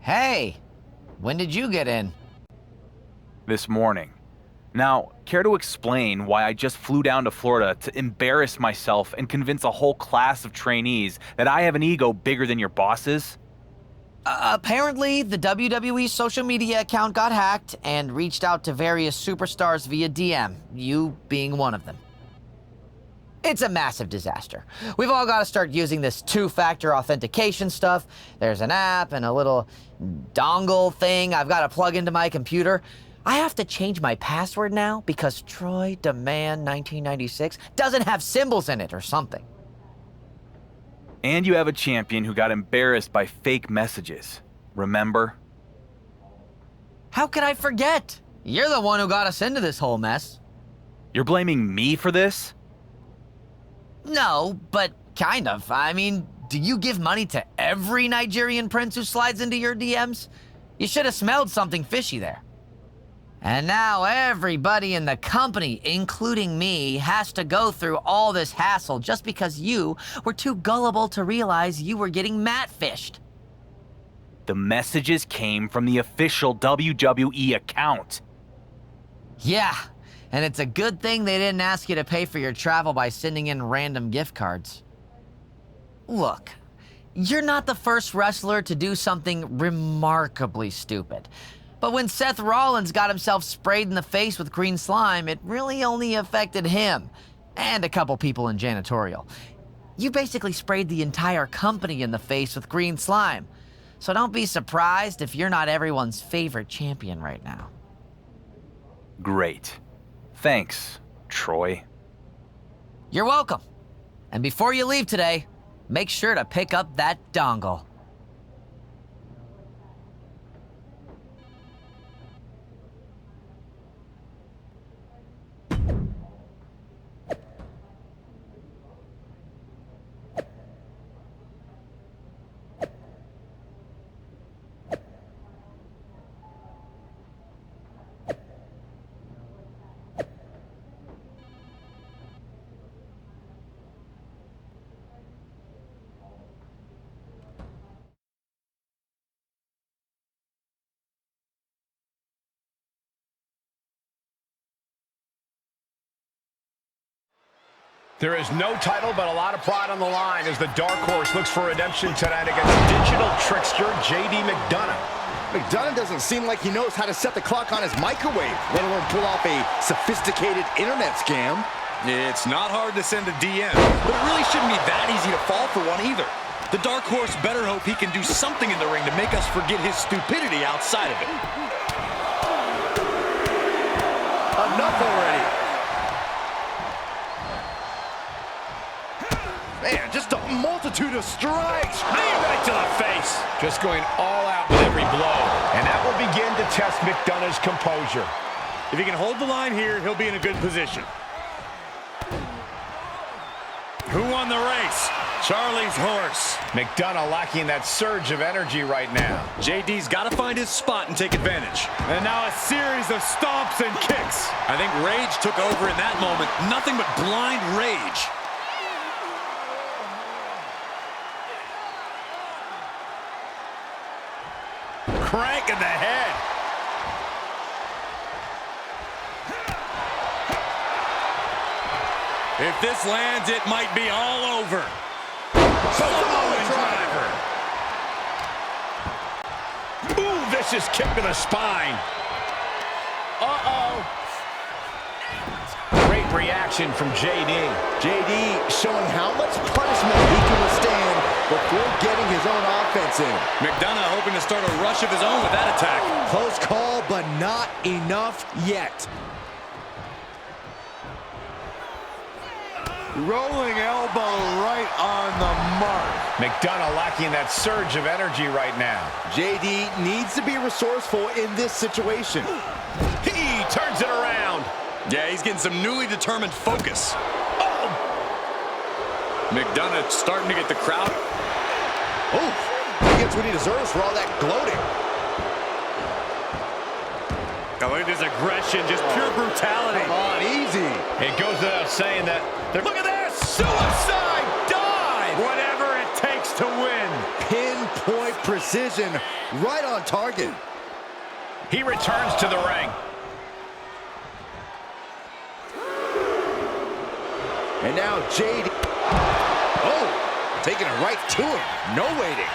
Hey, when did you get in? This morning. Now, care to explain why I just flew down to Florida to embarrass myself and convince a whole class of trainees that I have an ego bigger than your boss's? Apparently, the WWE social media account got hacked and reached out to various superstars via DM, you being one of them. It's a massive disaster. We've all got to start using this two-factor authentication stuff. There's an app and a little dongle thing I've got to plug into my computer. I have to change my password now because Troy Demand 1996 doesn't have symbols in it or something. And you have a champion who got embarrassed by fake messages. Remember? How could I forget? You're the one who got us into this whole mess. You're blaming me for this? No, but kind of. I mean, do you give money to every Nigerian prince who slides into your DMs? You should have smelled something fishy there. And now everybody in the company, including me, has to go through all this hassle just because you were too gullible to realize you were getting mat-fished. The messages came from the official WWE account. Yeah, and it's a good thing they didn't ask you to pay for your travel by sending in random gift cards. Look, you're not the first wrestler to do something remarkably stupid. But when Seth Rollins got himself sprayed in the face with green slime, it really only affected him and a couple people in janitorial. You basically sprayed the entire company in the face with green slime. So don't be surprised if you're not everyone's favorite champion right now. Great. Thanks, Troy. You're welcome. And before you leave today, make sure to pick up that dongle. There is no title, but a lot of pride on the line as the Dark Horse looks for redemption tonight against digital trickster J.D. McDonough. McDonough doesn't seem like he knows how to set the clock on his microwave, let alone pull off a sophisticated internet scam. It's not hard to send a DM, but it really shouldn't be that easy to fall for one either. The Dark Horse better hope he can do something in the ring to make us forget his stupidity outside of it. Enough already. Man, just a multitude of strikes. Right to the face. Just going all out with every blow. And that will begin to test McDonough's composure. If he can hold the line here, he'll be in a good position. Who won the race? Charlie's horse. McDonough lacking that surge of energy right now. JD's got to find his spot and take advantage. And now a series of stomps and kicks. I think rage took over in that moment. Nothing but blind rage. Crank in the head. If this lands, it might be all over. Samoan driver. Ooh, vicious kick to the spine. Uh-oh. Great reaction from JD. JD showing how much punishment he can withstand before getting his own offense in. McDonough hoping to start a rush of his own with that attack. Close call, but not enough yet. Rolling elbow right on the mark. McDonough lacking that surge of energy right now. JD needs to be resourceful in this situation. He turns it around. Yeah, he's getting some newly determined focus. Oh! McDonough starting to get the crowd. Oh, he gets what he deserves for all that gloating. Oh, look at this aggression, just pure brutality. Come on, easy. It goes without saying that. Look at this! Suicide dive! Whatever it takes to win. Pinpoint precision. precision, right on target. He returns to the ring. And now JD. Oh, taking it right to him. No waiting.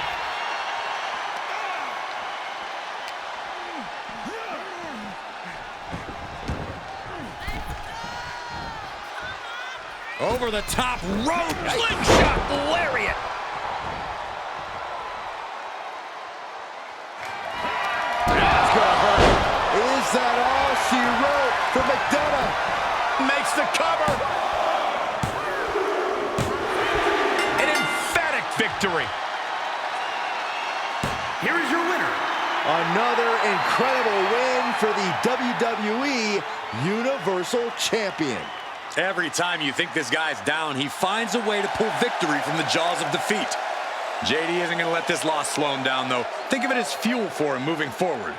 Over the top rope, slingshot lariat. That's gonna hurt. Is that all she wrote for McDonough? Makes the cover. An emphatic victory. Here is your winner. Another incredible win for the WWE Universal Champion. Every time you think this guy's down, he finds a way to pull victory from the jaws of defeat. JD isn't going to let this loss slow him down, though. Think of it as fuel for him moving forward.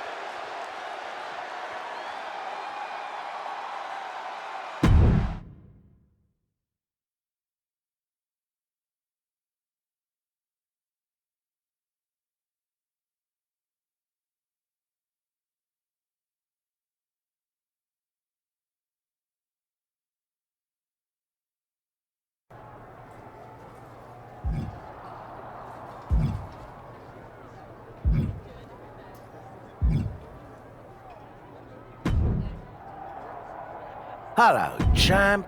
Hello, champ.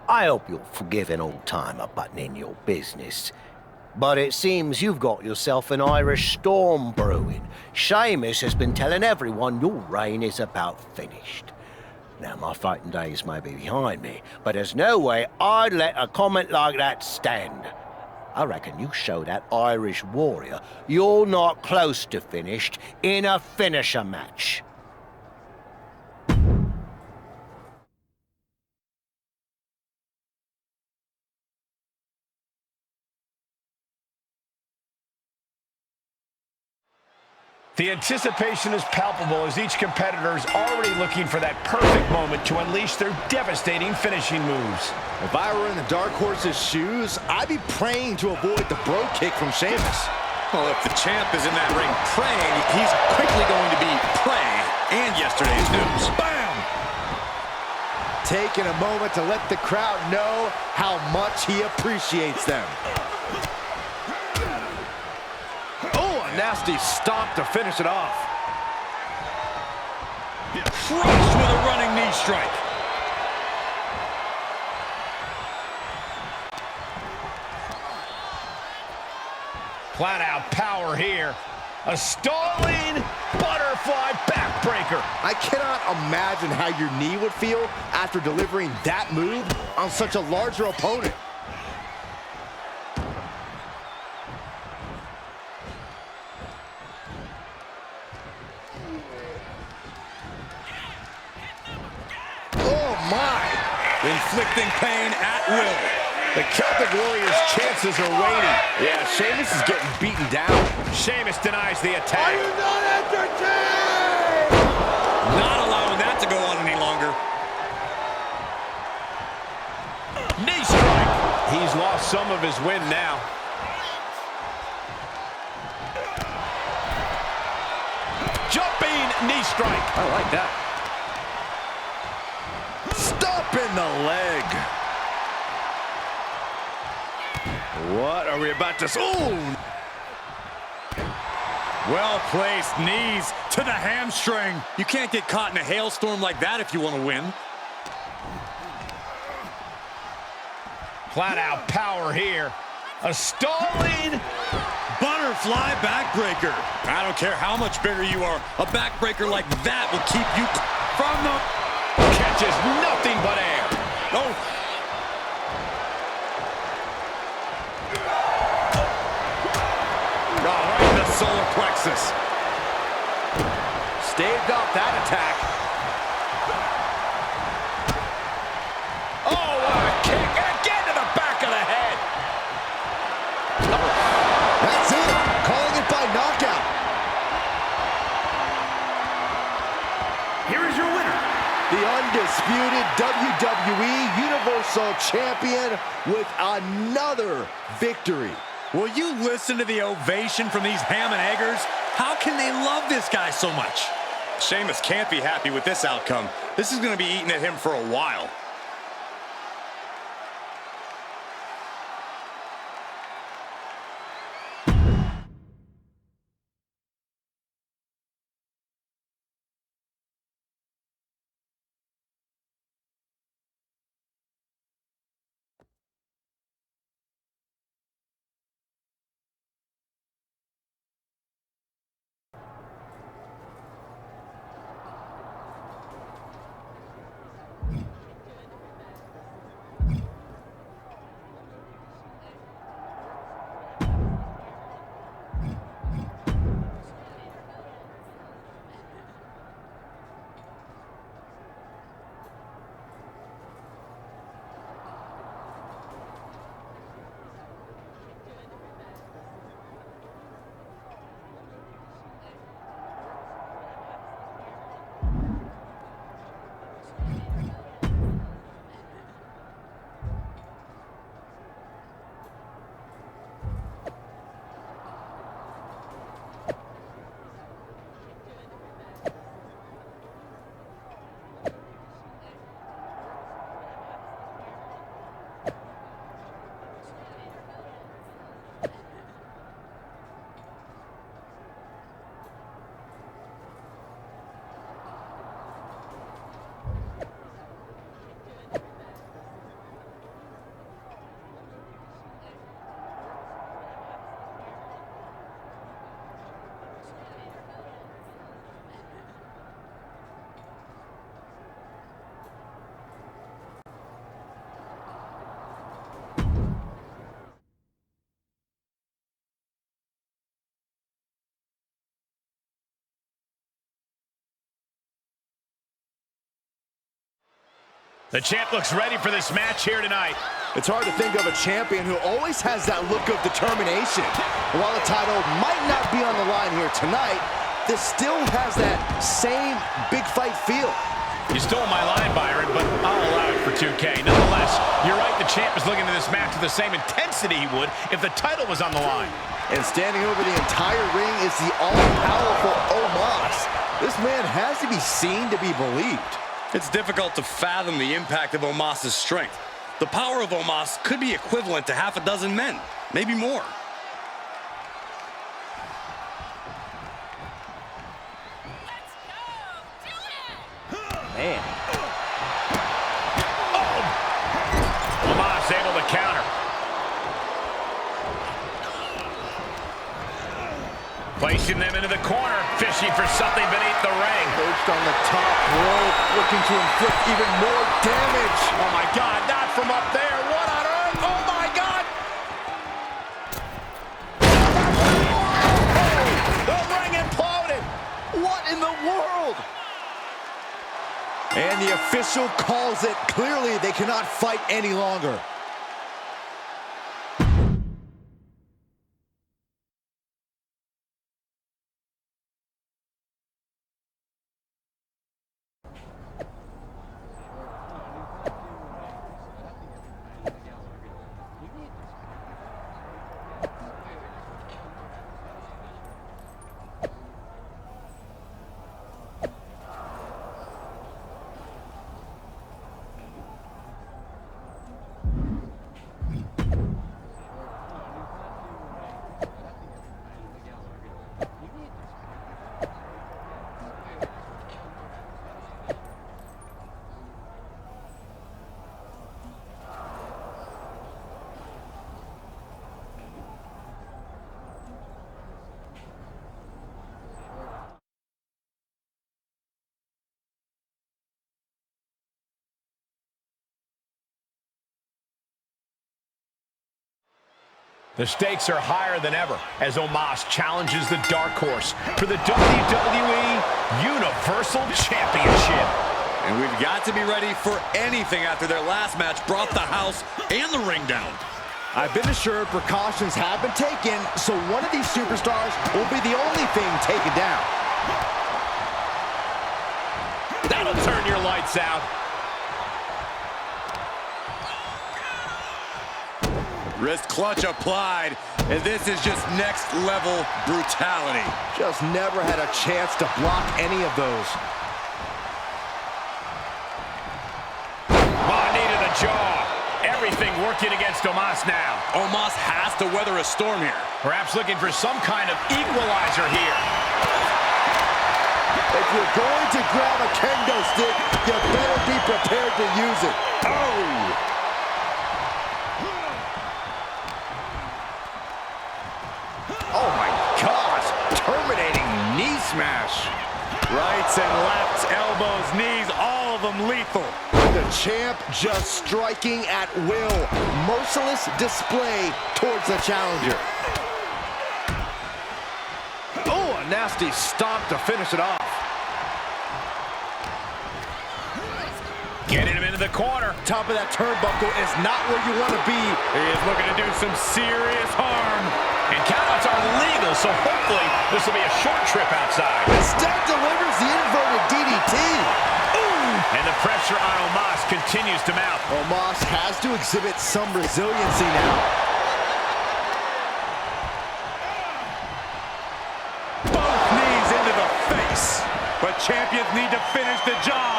I hope you'll forgive an old-timer butting in your business. But it seems you've got yourself an Irish storm brewing. Sheamus has been telling everyone your reign is about finished. Now, my fighting days may be behind me, but there's no way I'd let a comment like that stand. I reckon you show that Irish warrior you're not close to finished in a finisher match. The anticipation is palpable as each competitor is already looking for that perfect moment to unleash their devastating finishing moves. If I were in the Dark Horse's shoes, I'd be praying to avoid the bro kick from Sheamus. Well, if the champ is in that ring praying, he's quickly going to be praying. And yesterday's news. Bam! Taking a moment to let the crowd know how much he appreciates them. Nasty stomp to finish it off. Crushed with a running knee strike. Flat out power here. A stalling butterfly backbreaker. I cannot imagine how your knee would feel after delivering that move on such a larger opponent. Inflicting pain at will. The Celtic Warrior's chances are waning. Yeah, Sheamus is getting beaten down. Sheamus denies the attack. Are you not entertained? Not allowing that to go on any longer. Knee strike. He's lost some of his wind now. Jumping knee strike. I like that. Stop in the leg. What are we about to... Ooh! Well-placed knees to the hamstring. You can't get caught in a hailstorm like that if you want to win. Flat-out power here. A stalling Butterfly backbreaker. I don't care how much bigger you are. A backbreaker like that will keep you from the... Catches nothing but air. Oh. Right in the solar plexus. Staved off that attack. Oh, what a kick. Again to the back of the head. That's it. Calling it by knockout. Here is your winner. The undisputed WWE Universal Champion with another victory. Will you listen to the ovation from these ham and eggers? How can they love this guy so much? Sheamus can't be happy with this outcome. This is going to be eating at him for a while. The champ looks ready for this match here tonight. It's hard to think of a champion who always has that look of determination. While the title might not be on the line here tonight, this still has that same big fight feel. You stole my line, Byron, but I'll allow it for 2K. Nonetheless, you're right, the champ is looking at this match with the same intensity he would if the title was on the line. And standing over the entire ring is the all-powerful Omos. This man has to be seen to be believed. It's difficult to fathom the impact of Omos' strength. The power of Omos could be equivalent to half a dozen men, maybe more. Man. Oh. Omos able to counter. Placing them into the corner, fishing for something beneath the ring. Perched on the top rope, looking to inflict even more damage. Oh my God, not from up there. What on earth? Oh my God! The ring imploded. What in the world? And the official calls it. Clearly, they cannot fight any longer. The stakes are higher than ever as Omos challenges the dark horse for the WWE Universal Championship. And we've got to be ready for anything after their last match brought the house and the ring down. I've been assured precautions have been taken, so one of these superstars will be the only thing taken down. That'll turn your lights out. Wrist clutch applied. And this is just next level brutality. Just never had a chance to block any of those. Oh, knee to the jaw. Everything working against Omos now. Omos has to weather a storm here. Perhaps looking for some kind of equalizer here. If you're going to grab a kendo stick, you better be prepared to use it. Oh! Oh my gosh, terminating knee smash. Rights and lefts, elbows, knees, all of them lethal. The champ just striking at will. Merciless display towards the challenger. Oh, a nasty stomp to finish it off. Getting him into the corner. Top of that turnbuckle is not where you want to be. He is looking to do some serious harm. And countouts are legal, so hopefully this will be a short trip outside. Instead delivers the inverted DDT. And the pressure on Omos continues to mount. Omos has to exhibit some resiliency now. Both knees into the face. But champions need to finish the job.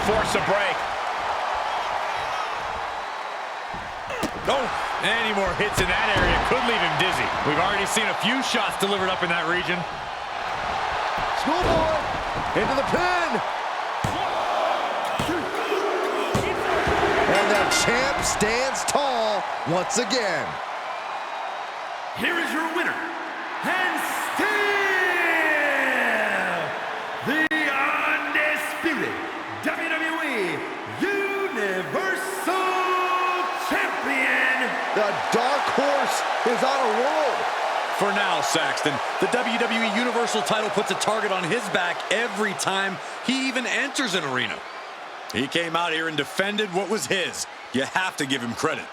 Force a break. No, any more hits in that area could leave him dizzy. We've already seen a few shots delivered up in that region. Schoolboy into the pin. And the champ stands tall once again. Here is your winner, and still the undisputed WWE Universal Champion. The dark horse is on a roll. For now, Saxton, the WWE Universal title puts a target on his back every time he even enters an arena. He came out here and defended what was his. You have to give him credit.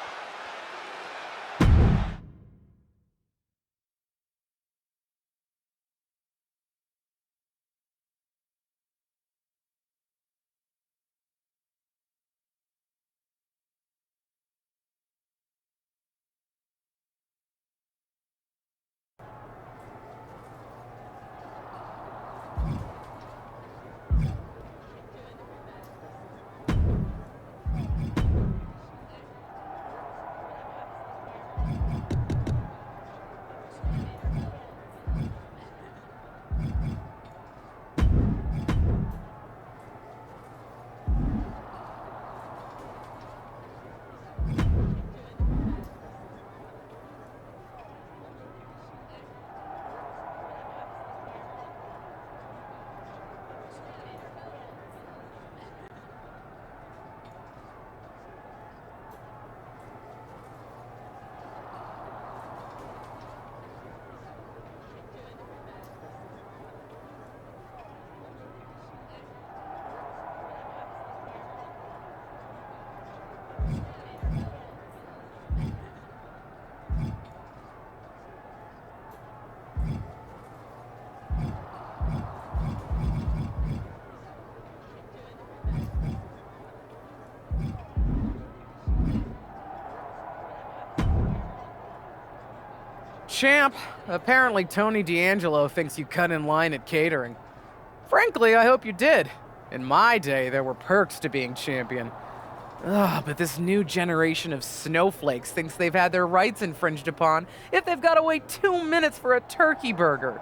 Champ, apparently Tony D'Angelo thinks you cut in line at catering. Frankly, I hope you did. In my day, there were perks to being champion. Ugh, but this new generation of snowflakes thinks they've had their rights infringed upon if they've got to wait 2 minutes for a turkey burger.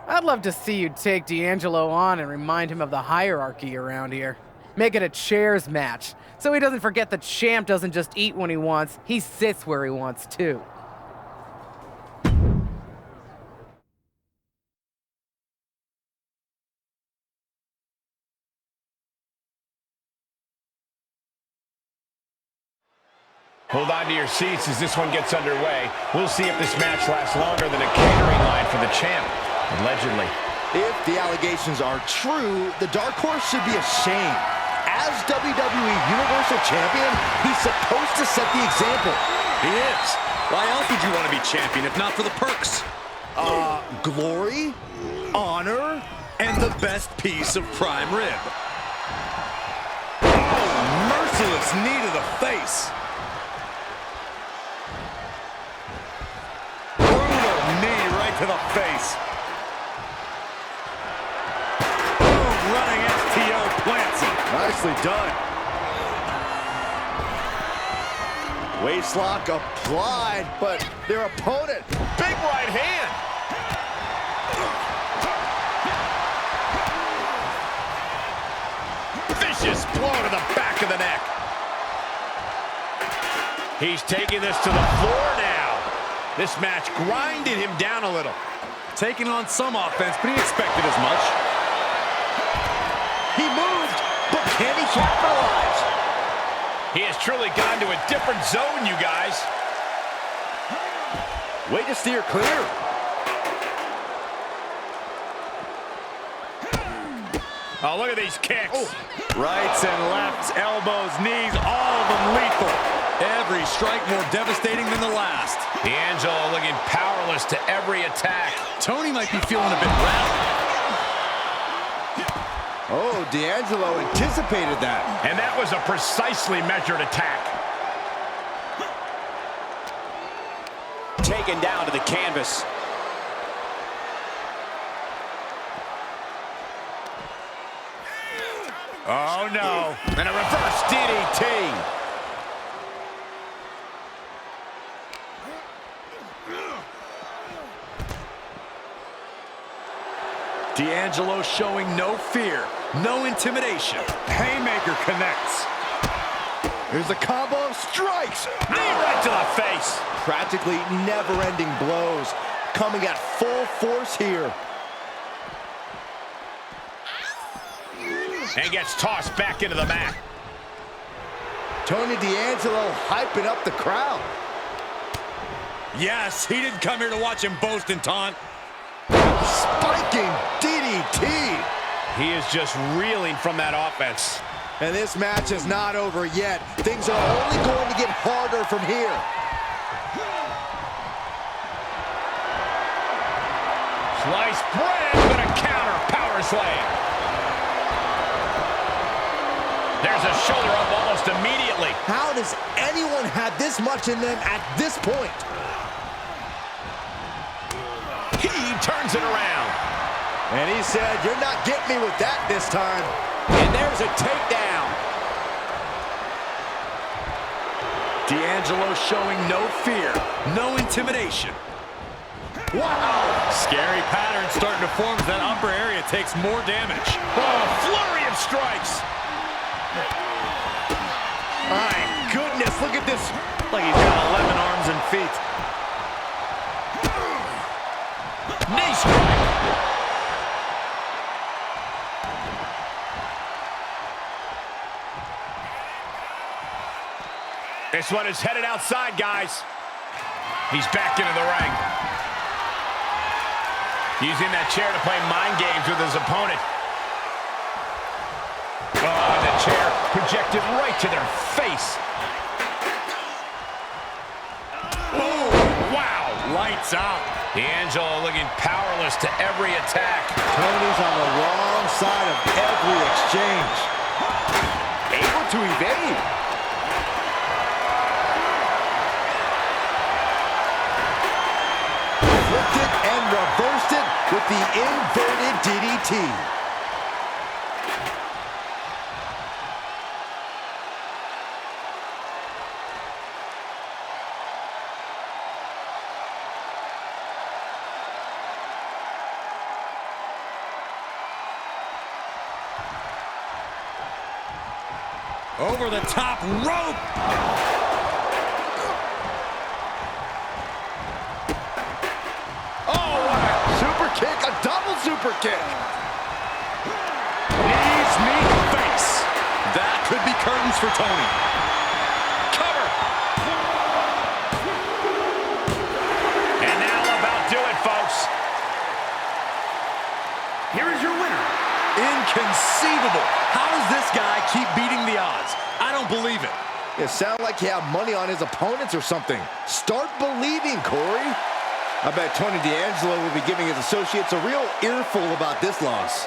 I'd love to see you take D'Angelo on and remind him of the hierarchy around here. Make it a chairs match, so he doesn't forget the champ doesn't just eat when he wants, he sits where he wants too. Hold on to your seats as this one gets underway. We'll see if this match lasts longer than a catering line for the champ, allegedly. If the allegations are true, the dark horse should be ashamed. as WWE Universal Champion, he's supposed to set the example. He is. Why else would you want to be champion if not for the perks? Glory, honor, and the best piece of prime rib. Oh, merciless knee to the face. Brutal knee right to the face. Boom, running STO plants him. Nicely done. Waistlock applied, but their opponent, big right hand. Vicious blow to the back of the neck. He's taking this to the floor now. This match grinded him down a little. Taking on some offense, but he expected as much. He moved, but can he capitalize? He has truly gone to a different zone, you guys. Way to steer clear. Oh, look at these kicks. Oh. Rights and lefts, elbows, knees, all of them lethal. Every strike more devastating than the last. D'Angelo looking powerless to every attack. Tony might be feeling a bit rattled. Oh, D'Angelo anticipated that. And that was a precisely measured attack. Taken down to the canvas. Oh, no. And a reverse DDT. D'Angelo showing no fear, no intimidation. Haymaker connects. Here's a combo of strikes. Knee right to the face. Practically never-ending blows coming at full force here. And gets tossed back into the mat. Tony D'Angelo hyping up the crowd. Yes, he didn't come here to watch him boast and taunt. Spiking DDT. He is just reeling from that offense. And this match is not over yet. Things are only going to get harder from here. Sliced bread, but a counter power slam. There's a shoulder up almost immediately. How does anyone have this much in them at this point? He turns it around. And he said, "You're not getting me with that this time." And there's a takedown. D'Angelo showing no fear, no intimidation. Wow! Scary pattern starting to form as that upper area takes more damage. Oh, flurry of strikes. My goodness, look at this. Like he's got 11 arms and feet. Knee strike. This one is headed outside, guys. He's back into the ring. Using that chair to play mind games with his opponent. Oh, the chair projected right to their face. Oh, wow. Lights out. D'Angelo looking powerless to every attack. Tony's on the wrong side of every exchange. Able to evade. Flipped it and reversed it with the inverted DDT. Over the top rope. Oh, what a super kick, a double super kick. Knees, meet, face. That could be curtains for Tony. Cover. And that'll about do it, folks. Here is your winner. Inconceivable. How does this guy keep beating the odds. I don't believe it. It sounds like you have money on his opponents or something. Start believing, Corey. I bet Tony D'Angelo will be giving his associates a real earful about this loss.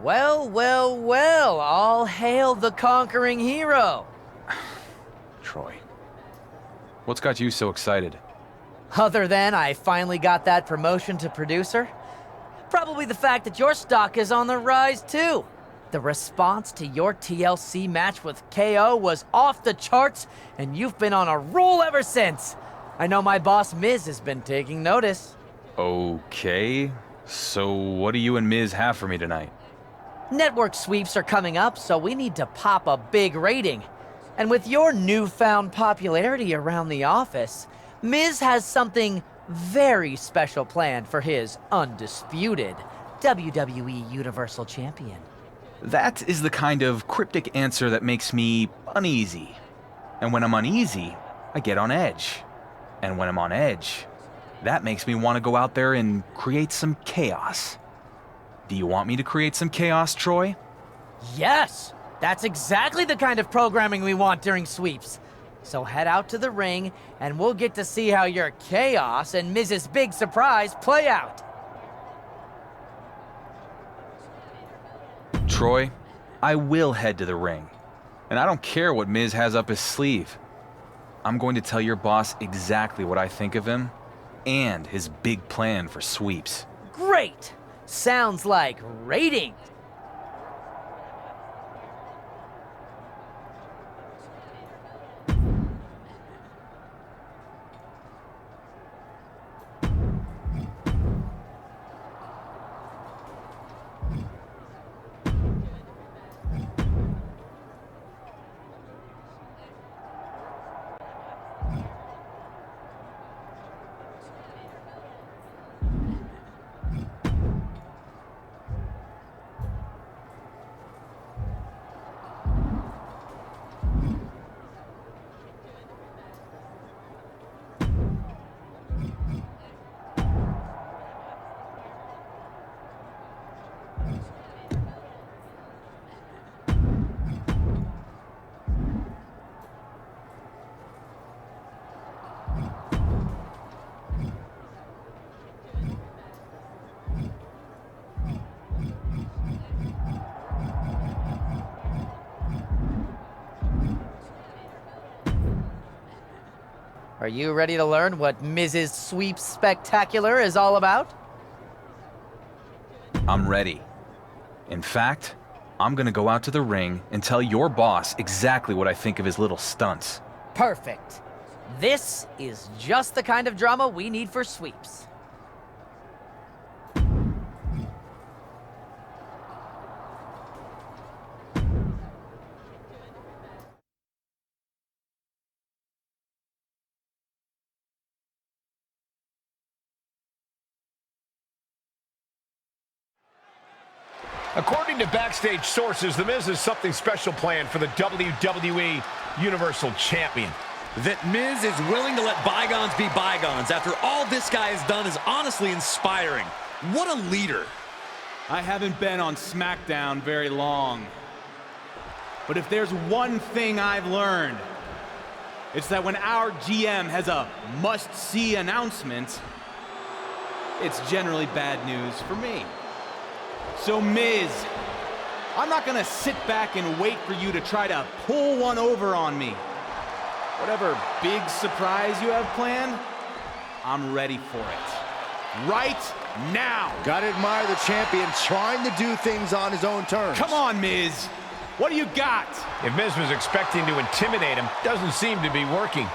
Well, well, well, all hail the conquering hero. Troy, what's got you so excited? Other than I finally got that promotion to producer, probably the fact that your stock is on the rise too. The response to your TLC match with KO was off the charts, and you've been on a roll ever since. I know my boss Miz has been taking notice. Okay, so what do you and Miz have for me tonight? Network sweeps are coming up, so we need to pop a big rating. And with your newfound popularity around the office, Miz has something very special planned for his undisputed WWE Universal Champion. That is the kind of cryptic answer that makes me uneasy. And when I'm uneasy, I get on edge. And when I'm on edge, that makes me want to go out there and create some chaos. Do you want me to create some chaos, Troy? Yes! That's exactly the kind of programming we want during sweeps. So head out to the ring, and we'll get to see how your chaos and Miz's big surprise play out. Troy, I will head to the ring. And I don't care what Miz has up his sleeve. I'm going to tell your boss exactly what I think of him and his big plan for sweeps. Great! Sounds like ratings. Are you ready to learn what Mrs. Sweep Spectacular is all about? I'm ready. In fact, I'm gonna go out to the ring and tell your boss exactly what I think of his little stunts. Perfect. This is just the kind of drama we need for Sweeps. According to backstage sources, The Miz has something special planned for the WWE Universal Champion. That Miz is willing to let bygones be bygones after all this guy has done is honestly inspiring. What a leader. I haven't been on SmackDown very long. But if there's one thing I've learned, it's that when our GM has a must-see announcement, it's generally bad news for me. So Miz, I'm not gonna sit back and wait for you to try to pull one over on me. Whatever big surprise you have planned, I'm ready for it. Right now. Gotta admire the champion trying to do things on his own terms. Come on, Miz. What do you got? If Miz was expecting to intimidate him, doesn't seem to be working.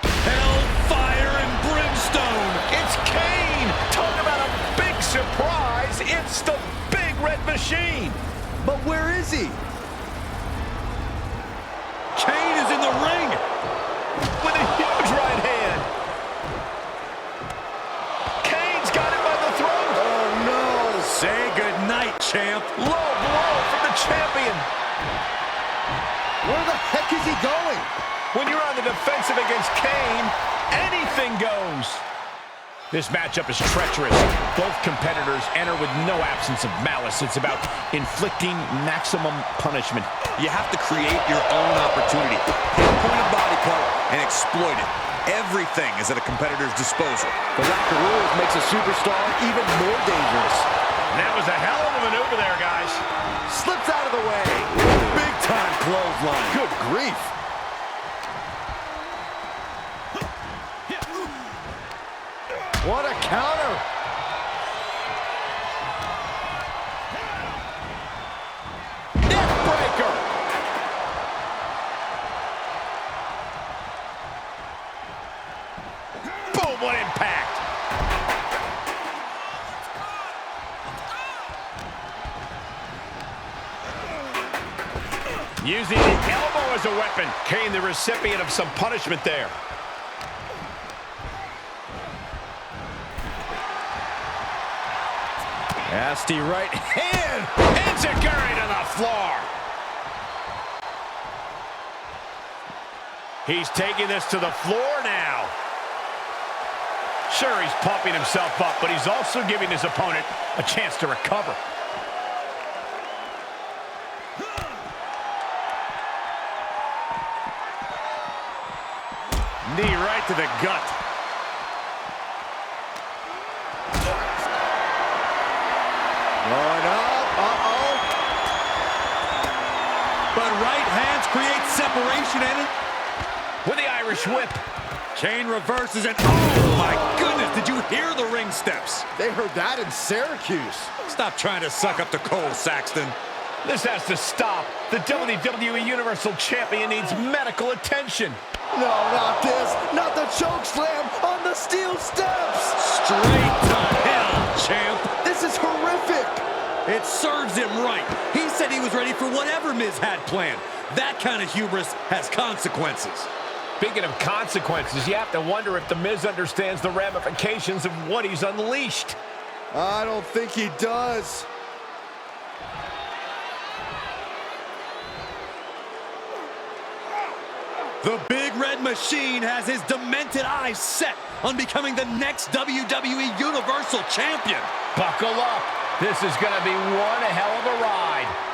Hellfire and brimstone. It's Kane! Talk about a big surprise! It's the Big Red Machine! But where is he? Kane is in the ring With a huge right hand! Kane's got him by the throat! Oh no! Say goodnight, champ. Low blow from the champion! Where the heck is he going? When you're on the defensive against Kane, anything goes! This matchup is treacherous. Both competitors enter with no absence of malice. It's about inflicting maximum punishment. You have to create your own opportunity. Pinpoint a body part and exploit it. Everything is at a competitor's disposal. The lack of rules makes a superstar even more dangerous. That was a hell of a maneuver there, guys. Slips out of the way. Big time clothesline. Good grief. What a counter. Neckbreaker. Boom, what impact. Using the elbow as a weapon. Kane, the recipient of some punishment there. Nasty right hand. Enziguri to the floor. He's taking this to the floor now. Sure, he's pumping himself up, but he's also giving his opponent a chance to recover. Knee right to the gut. Going up. Uh-oh. But right hands create separation and with the Irish whip. Kane reverses and oh my goodness, did you hear the ring steps? They heard that in Syracuse. Stop trying to suck up to Cole, Saxton. This has to stop. The WWE Universal Champion needs medical attention. No, not this. Not the choke slam on the steel steps. Straight to hell, champ. This is horrific. It serves him right. He said he was ready for whatever Miz had planned. That kind of hubris has consequences. Speaking of consequences, you have to wonder if The Miz understands the ramifications of what he's unleashed. I don't think he does. The Big Red Machine has his demented eyes set on becoming the next WWE Universal Champion. Buckle up. This is going to be one hell of a ride.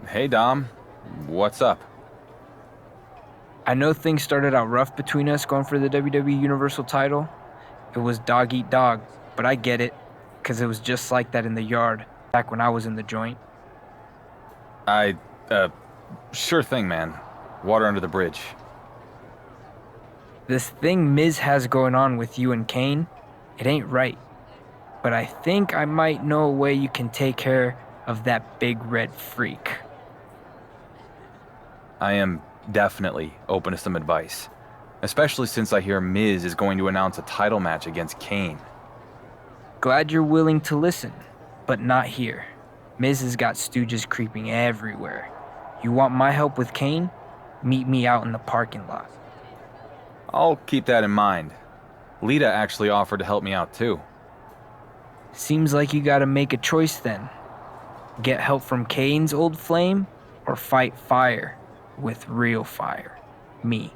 Hey, Dom. What's up? I know things started out rough between us going for the WWE Universal title. It was dog eat dog, but I get it, because it was just like that in the yard back when I was in the joint. Sure thing, man. Water under the bridge. This thing Miz has going on with you and Kane, it ain't right. But I think I might know a way you can take care of that big red freak. I am definitely open to some advice, especially since I hear Miz is going to announce a title match against Kane. Glad you're willing to listen, but not here. Miz has got stooges creeping everywhere. You want my help with Kane? Meet me out in the parking lot. I'll keep that in mind. Lita actually offered to help me out too. Seems like you gotta make a choice then. Get help from Kane's old flame, or fight fire with real fire. Me.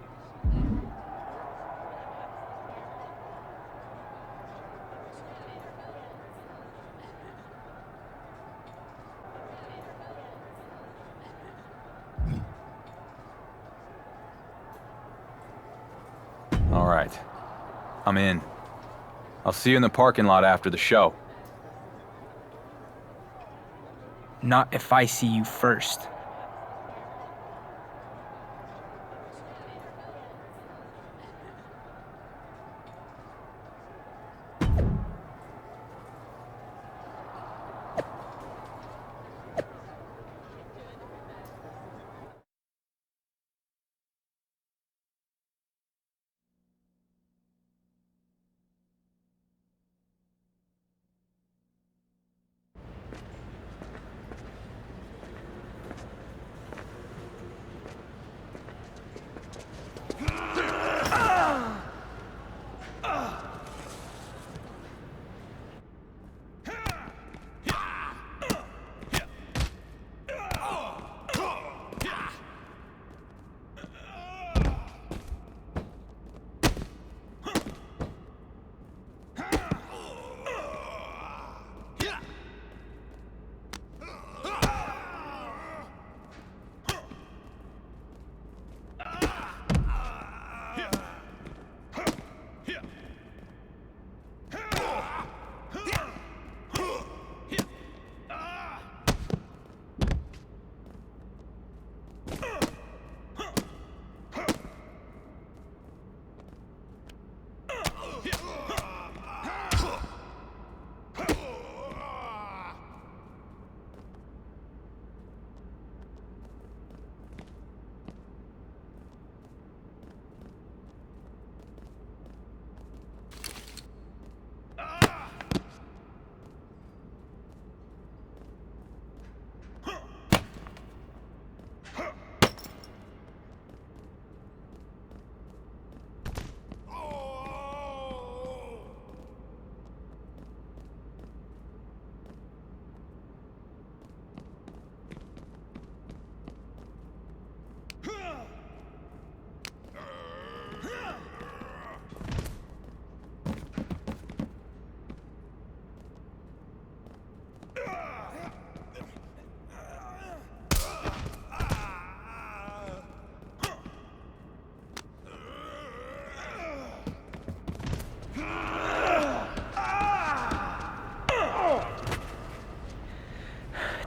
All right. I'm in. I'll see you in the parking lot after the show. Not if I see you first.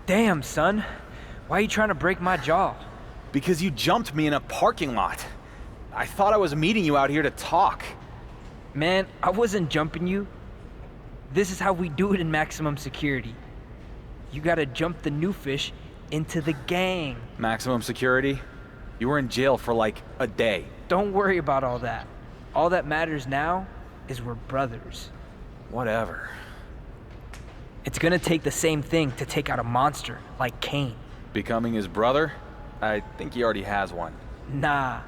Damn, son. Why are you trying to break my jaw? Because you jumped me in a parking lot. I thought I was meeting you out here to talk. Man, I wasn't jumping you. This is how we do it in maximum security. You gotta jump the new fish into the gang. Maximum security? You were in jail for like a day. Don't worry about all that. All that matters now is we're brothers. Whatever. It's gonna take the same thing to take out a monster like Kane. Becoming his brother? I think he already has one. Nah.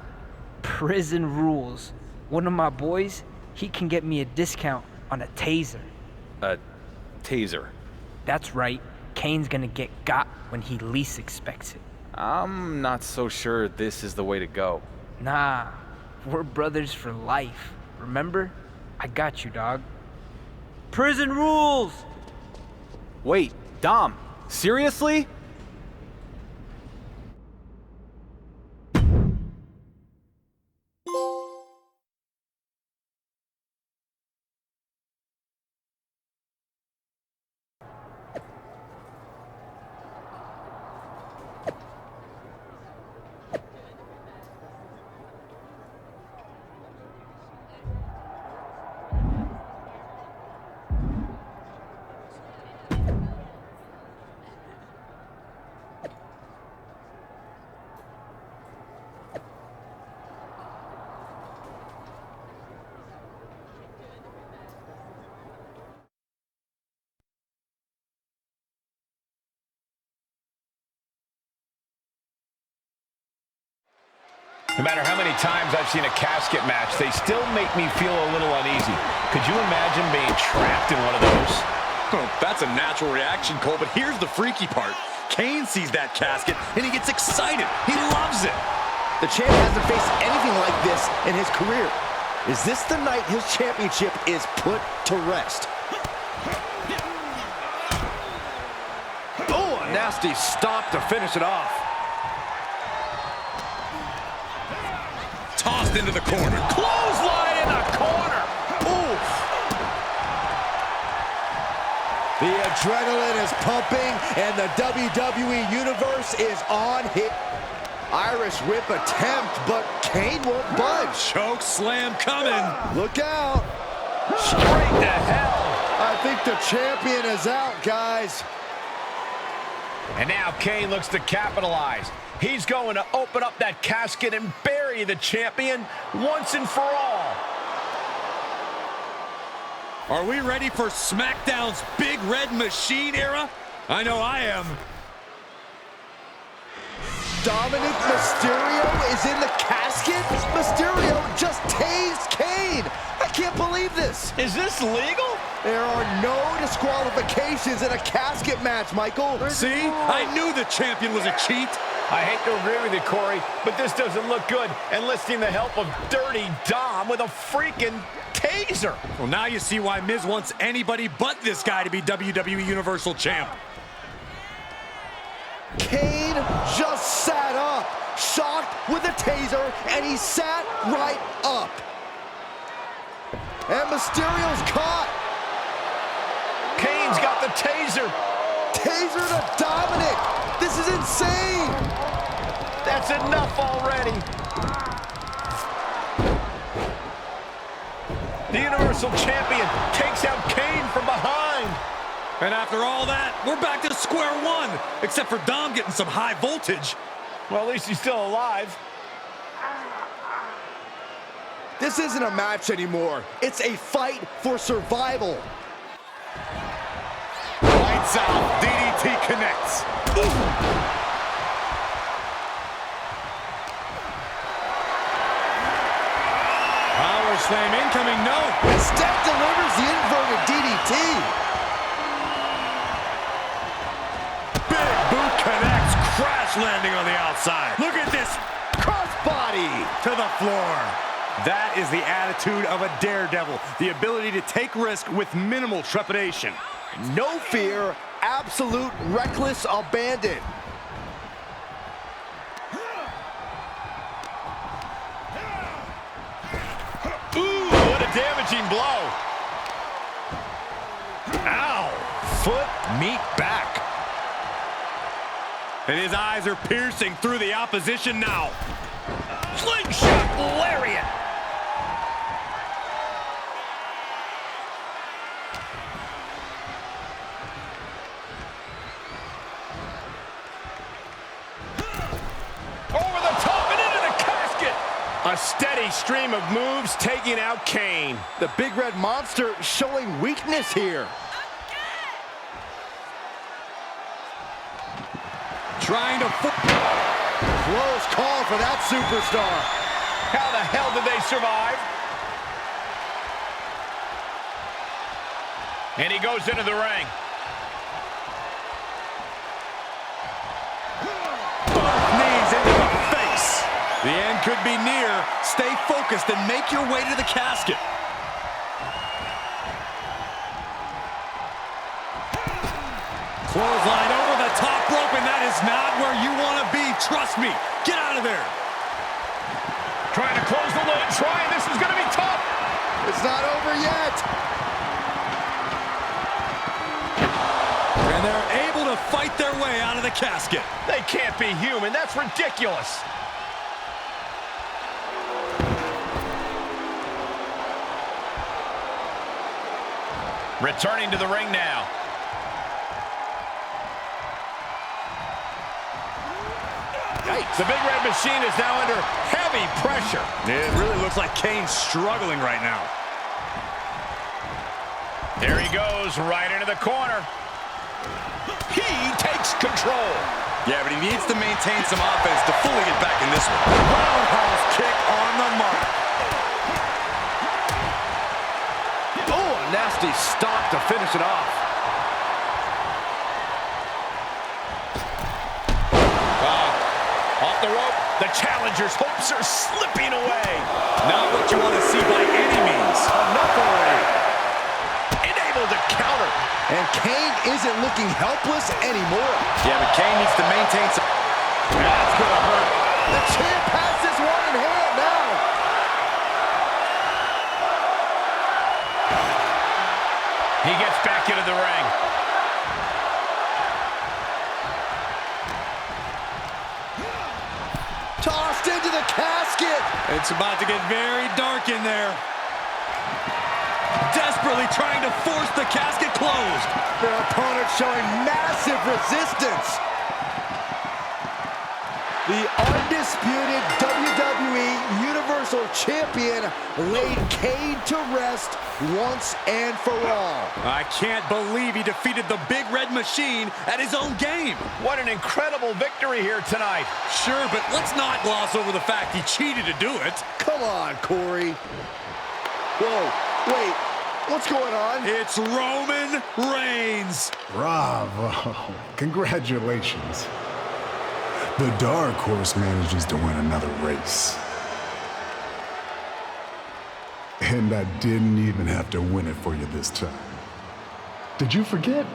Prison rules. One of my boys, he can get me a discount on a taser. A taser? That's right. Kane's gonna get got when he least expects it. I'm not so sure this is the way to go. Nah. We're brothers for life. Remember? I got you, dog. Prison rules! Wait, Dom, seriously? No matter how many times I've seen a casket match, they still make me feel a little uneasy. Could you imagine being trapped in one of those? Oh, that's a natural reaction, Cole, but here's the freaky part. Kane sees that casket, and he gets excited. He loves it. The champ hasn't faced anything like this in his career. Is this the night his championship is put to rest? Oh, a nasty stop to finish it off. Tossed into the corner. Clothesline in the corner. Oof. The adrenaline is pumping, and the WWE Universe is on hit. Irish whip attempt, but Kane won't budge. Choke slam coming. Look out. Straight to hell. I think the champion is out, guys. And now Kane looks to capitalize. He's going to open up that casket and bury the champion once and for all. Are we ready for SmackDown's Big Red Machine era? I know I am. Dominic Mysterio is in the casket? Mysterio just tased Kane. I can't believe this. Is this legal? There are no disqualifications in a casket match, Michael. See? I knew the champion was a cheat. I hate to agree with you, Corey, but this doesn't look good. Enlisting the help of Dirty Dom with a freaking taser. Well, now you see why Miz wants anybody but this guy to be WWE Universal Champ. Kane just sat up, shocked with a taser, and he sat right up. And Mysterio's caught. Kane's got the taser. Taser to Dominic. This is insane. That's enough already. The Universal Champion takes out Kane from behind. And after all that, we're back to square one, except for Dom getting some high voltage. Well, at least he's still alive. This isn't a match anymore. It's a fight for survival. Lights out. DDT connects. Power slam incoming, no. And Steph delivers the inverted DDT. Big boot connects. Crash landing on the outside. Look at this. Crossbody To the floor. That is the attitude of a daredevil. The ability to take risk with minimal trepidation. No fear, absolute reckless abandon. Ooh, what a damaging blow. Ow. Foot, meet back. And his eyes are piercing through the opposition now. Slingshot lariat. Over the top and into the casket. A steady stream of moves taking out Kane. The Big Red Monster showing weakness here. Trying to... Close call for that superstar. How the hell did they survive? And he goes into the ring. Both knees into the face. The end could be near. Stay focused and make your way to the casket. Clothesline over the top rope, and that is not where you want to be. Trust me. Get out of there. Trying to close the lid. This is going to be tough. It's not over yet. And they're able to fight their way out of the casket. They can't be human. That's ridiculous. Returning to the ring now. The Big Red Machine is now under heavy pressure. It really looks like Kane's struggling right now. There he goes, right into the corner. He takes control. Yeah, but he needs to maintain some offense to fully get back in this one. Roundhouse to finish it off. Off the rope. The challenger's hopes are slipping away. Not what you want to see by any means. Enough already. Unable to counter. And Kane isn't looking helpless anymore. Yeah, but Kane needs to maintain some... That's gonna hurt. The champ has this one in hand now. He gets back into the ring. Tossed into the casket. It's about to get very dark in there. Desperately trying to force the casket closed. Their opponent showing massive resistance. The undisputed WWE Universal Champion laid Kane to rest once and for all. I can't believe he defeated the Big Red Machine at his own game. What an incredible victory here tonight. Sure, but let's not gloss over the fact he cheated to do it. Come on, Corey. Whoa, wait, what's going on? It's Roman Reigns. Bravo. Congratulations. The Dark Horse manages to win another race. And I didn't even have to win it for you this time. Did you forget?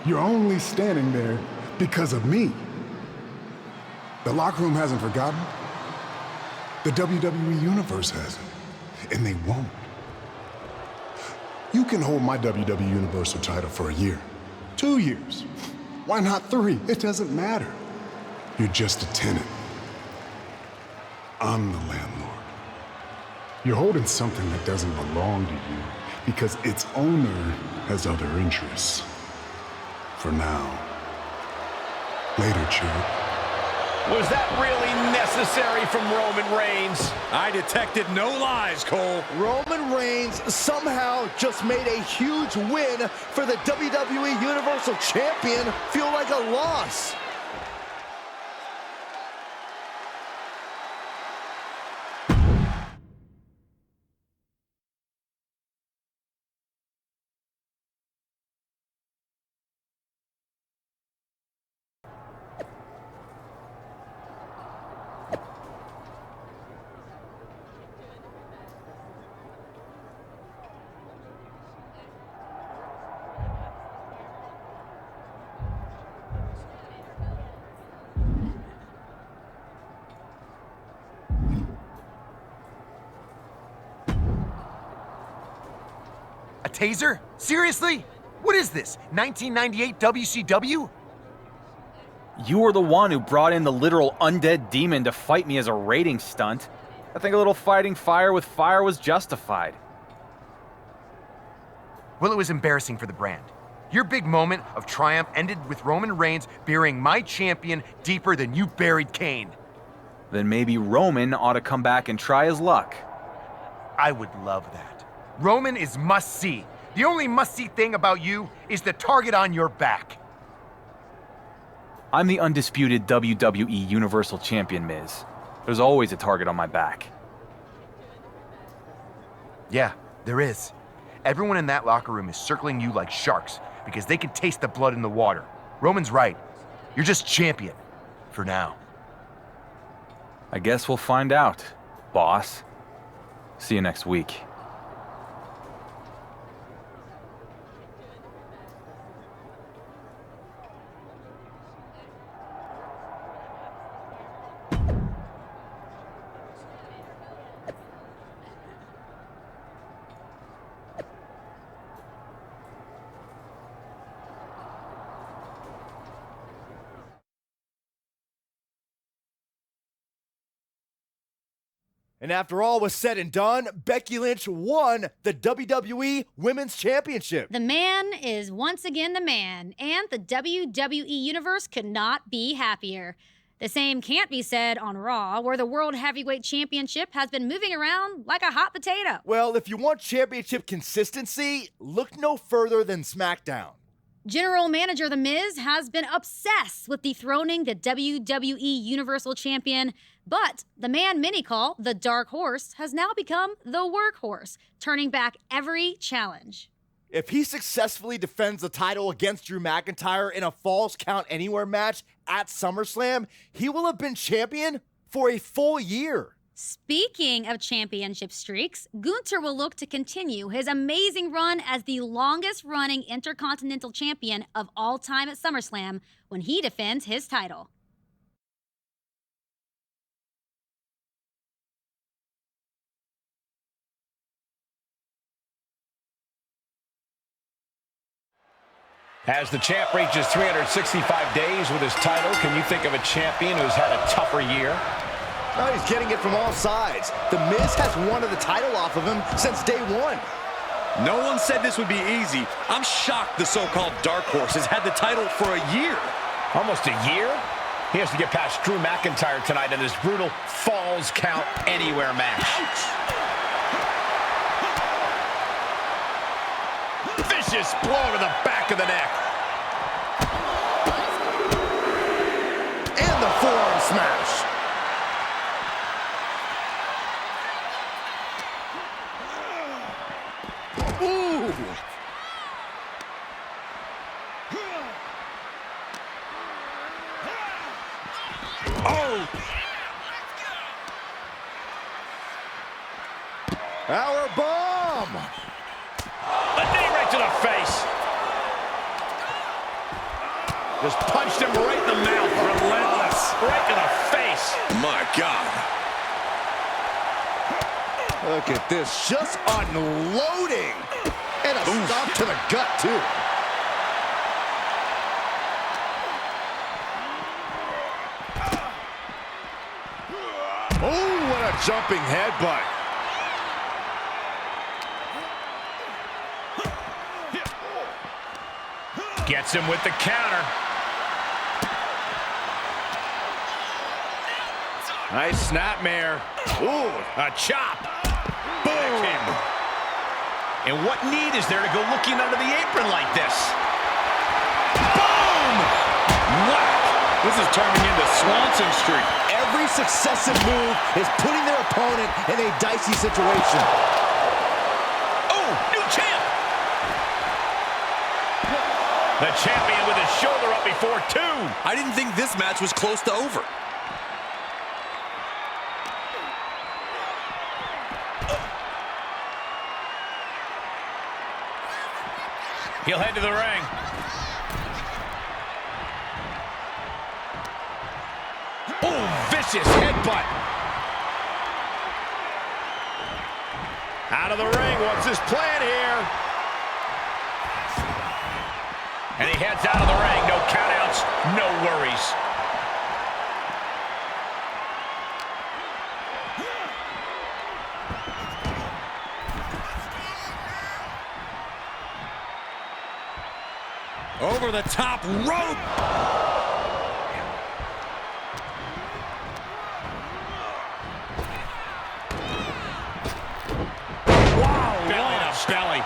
You're only standing there because of me. The locker room hasn't forgotten. The WWE Universe hasn't. And they won't. You can hold my WWE Universal title for a year, 2 years. Why not 3? It doesn't matter. You're just a tenant. I'm the landlord. You're holding something that doesn't belong to you because its owner has other interests. For now. Later, Chuck. Was that really necessary from Roman Reigns? I detected no lies, Cole. Roman Reigns somehow just made a huge win for the WWE Universal Champion feel like a loss. A taser? Seriously? What is this, 1998 WCW? You were the one who brought in the literal undead demon to fight me as a rating stunt. I think a little fighting fire with fire was justified. Well, it was embarrassing for the brand. Your big moment of triumph ended with Roman Reigns burying my champion deeper than you buried Kane. Then maybe Roman ought to come back and try his luck. I would love that. Roman is must-see. The only must-see thing about you is the target on your back. I'm the undisputed WWE Universal Champion, Miz. There's always a target on my back. Yeah, there is. Everyone in that locker room is circling you like sharks because they can taste the blood in the water. Roman's right. You're just champion. For now. I guess we'll find out, boss. See you next week. And after all was said and done, Becky Lynch won the WWE Women's Championship. The man is once again the man, and the WWE Universe could not be happier. The same can't be said on Raw, where the World Heavyweight Championship has been moving around like a hot potato. Well, if you want championship consistency, look no further than SmackDown. General Manager The Miz has been obsessed with dethroning the WWE Universal Champion, but the man many call the Dark Horse has now become the Workhorse, turning back every challenge. If he successfully defends the title against Drew McIntyre in a Falls Count Anywhere match at SummerSlam, he will have been champion for a full year. Speaking of championship streaks, Gunther will look to continue his amazing run as the longest-running Intercontinental Champion of all time at SummerSlam when he defends his title. As the champ reaches 365 days with his title, can you think of a champion who's had a tougher year? Oh, he's getting it from all sides. The Miz has wanted the title off of him since day one. No one said this would be easy. I'm shocked the so-called Dark Horse has had the title for a year. Almost a year? He has to get past Drew McIntyre tonight in this brutal Falls Count Anywhere match. Vicious blow to the back of the neck. And the forearm smash. Ooh. Oh. Power bomb. A knee right to the face. Just punched him right in the mouth. Relentless. Right to the face. My God. Look at this. Just unloading. And a stop to the gut, too. Oh, what a jumping headbutt. Gets him with the counter. Nice snapmare. Ooh, a chop. Boom. And what need is there to go looking under the apron like this? Boom! Whack! This is turning into Swanson Street. Every successive move is putting their opponent in a dicey situation. Oh, new champ! The champion with his shoulder up before two. I didn't think this match was close to over. He'll head to the ring. Oh, vicious headbutt. Out of the ring. What's his plan here? And he heads out of the ring. No countouts, no worries. Over the top rope. Wow, belly to belly.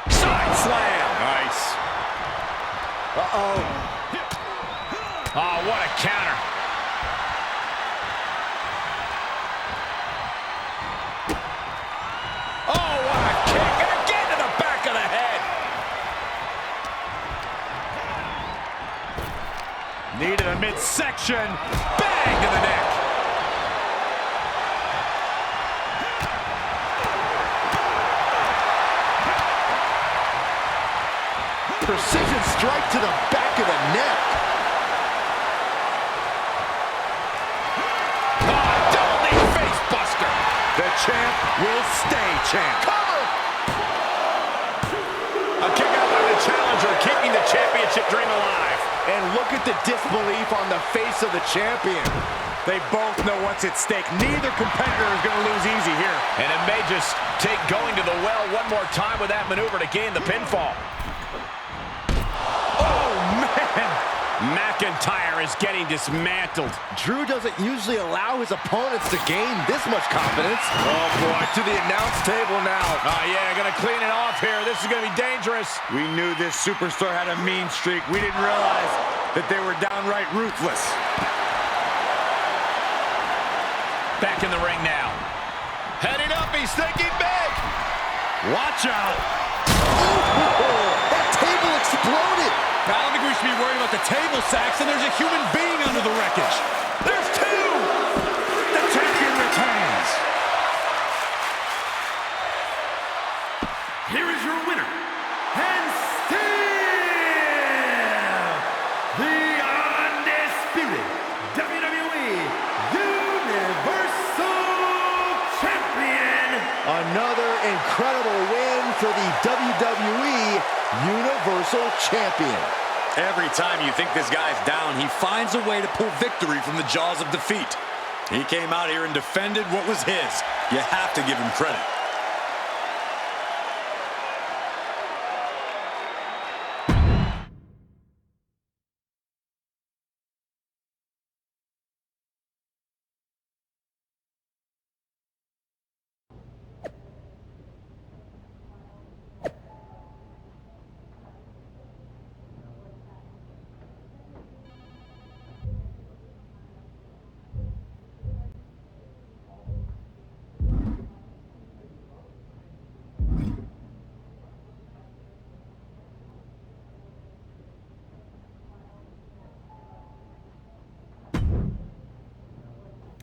Side slam. Nice. Uh-oh. Oh, what a counter. Oh, what a kick. And again to the back of the head. Knee to the midsection. Bang to the neck. Precision strike to the back of the neck. Oh, double knee face buster. The champ will stay champ. Cover. A kick out by the challenger, keeping the championship dream alive. And look at the disbelief on the face of the champion. They both know what's at stake. Neither competitor is going to lose easy here. And it may just take going to the well one more time with that maneuver to gain the pinfall. Oh, man. McIntyre is getting dismantled. Drew doesn't usually allow his opponents to gain this much confidence. Oh, boy, to the announce table now. Oh, yeah, going to clean it off here. This is going to be dangerous. We knew this superstar had a mean streak. We didn't realize that they were downright ruthless. Back in the ring now. Heading up, he's thinking big. Watch out. That table exploded. I don't think we should be worried about the table, Saxton. There's a human being under the wreckage. There's two. The champion returns. Here is your winner, and still the undisputed WWE Universal Champion. Another incredible win for the WWE Universal Champion. Every time you think this guy's down, he finds a way to pull victory from the jaws of defeat. He came out here and defended what was his. You have to give him credit.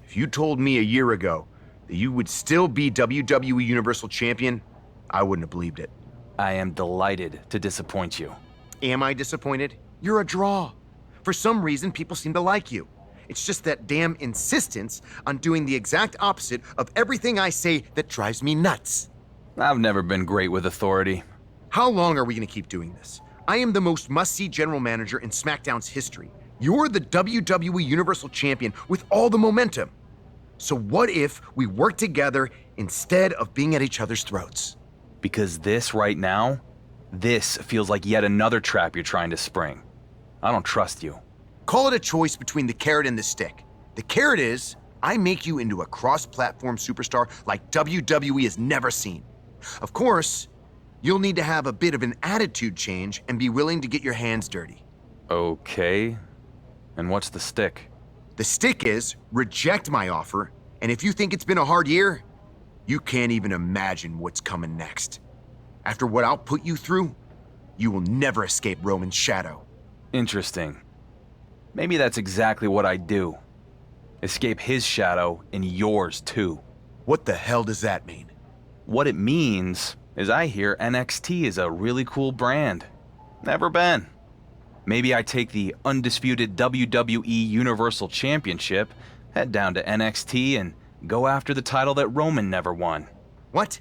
If you told me a year ago that you would still be WWE Universal Champion, I wouldn't have believed it. I am delighted to disappoint you. Am I disappointed? You're a draw. For some reason, people seem to like you. It's just that damn insistence on doing the exact opposite of everything I say that drives me nuts. I've never been great with authority. How long are we going to keep doing this? I am the most must-see general manager in SmackDown's history. You're the WWE Universal Champion with all the momentum. So what if we work together instead of being at each other's throats? Because this right now, this feels like yet another trap you're trying to spring. I don't trust you. Call it a choice between the carrot and the stick. The carrot is, I make you into a cross-platform superstar like WWE has never seen. Of course, you'll need to have a bit of an attitude change and be willing to get your hands dirty. Okay. And what's the stick? The stick is, reject my offer, and if you think it's been a hard year, you can't even imagine what's coming next. After what I'll put you through, you will never escape Roman's shadow. Interesting. Maybe that's exactly what I do. Escape his shadow and yours too. What the hell does that mean? What it means is I hear NXT is a really cool brand. Never been. Maybe I take the undisputed WWE Universal Championship, head down to NXT, and go after the title that Roman never won. What?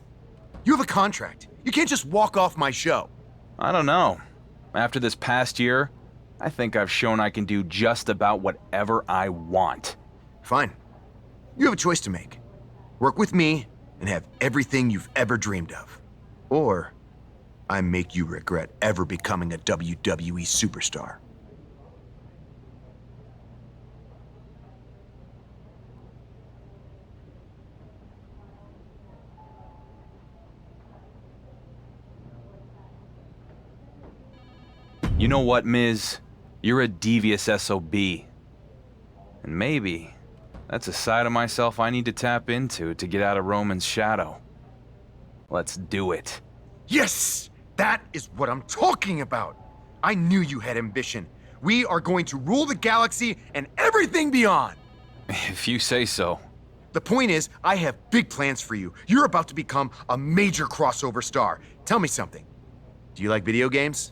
You have a contract. You can't just walk off my show. I don't know. After this past year, I think I've shown I can do just about whatever I want. Fine. You have a choice to make. Work with me and have everything you've ever dreamed of. Or I make you regret ever becoming a WWE superstar. You know what, Miz? You're a devious SOB. And maybe that's a side of myself I need to tap into to get out of Roman's shadow. Let's do it. Yes! That is what I'm talking about. I knew you had ambition. We are going to rule the galaxy and everything beyond. If you say so. The point is, I have big plans for you. You're about to become a major crossover star. Tell me something. Do you like video games?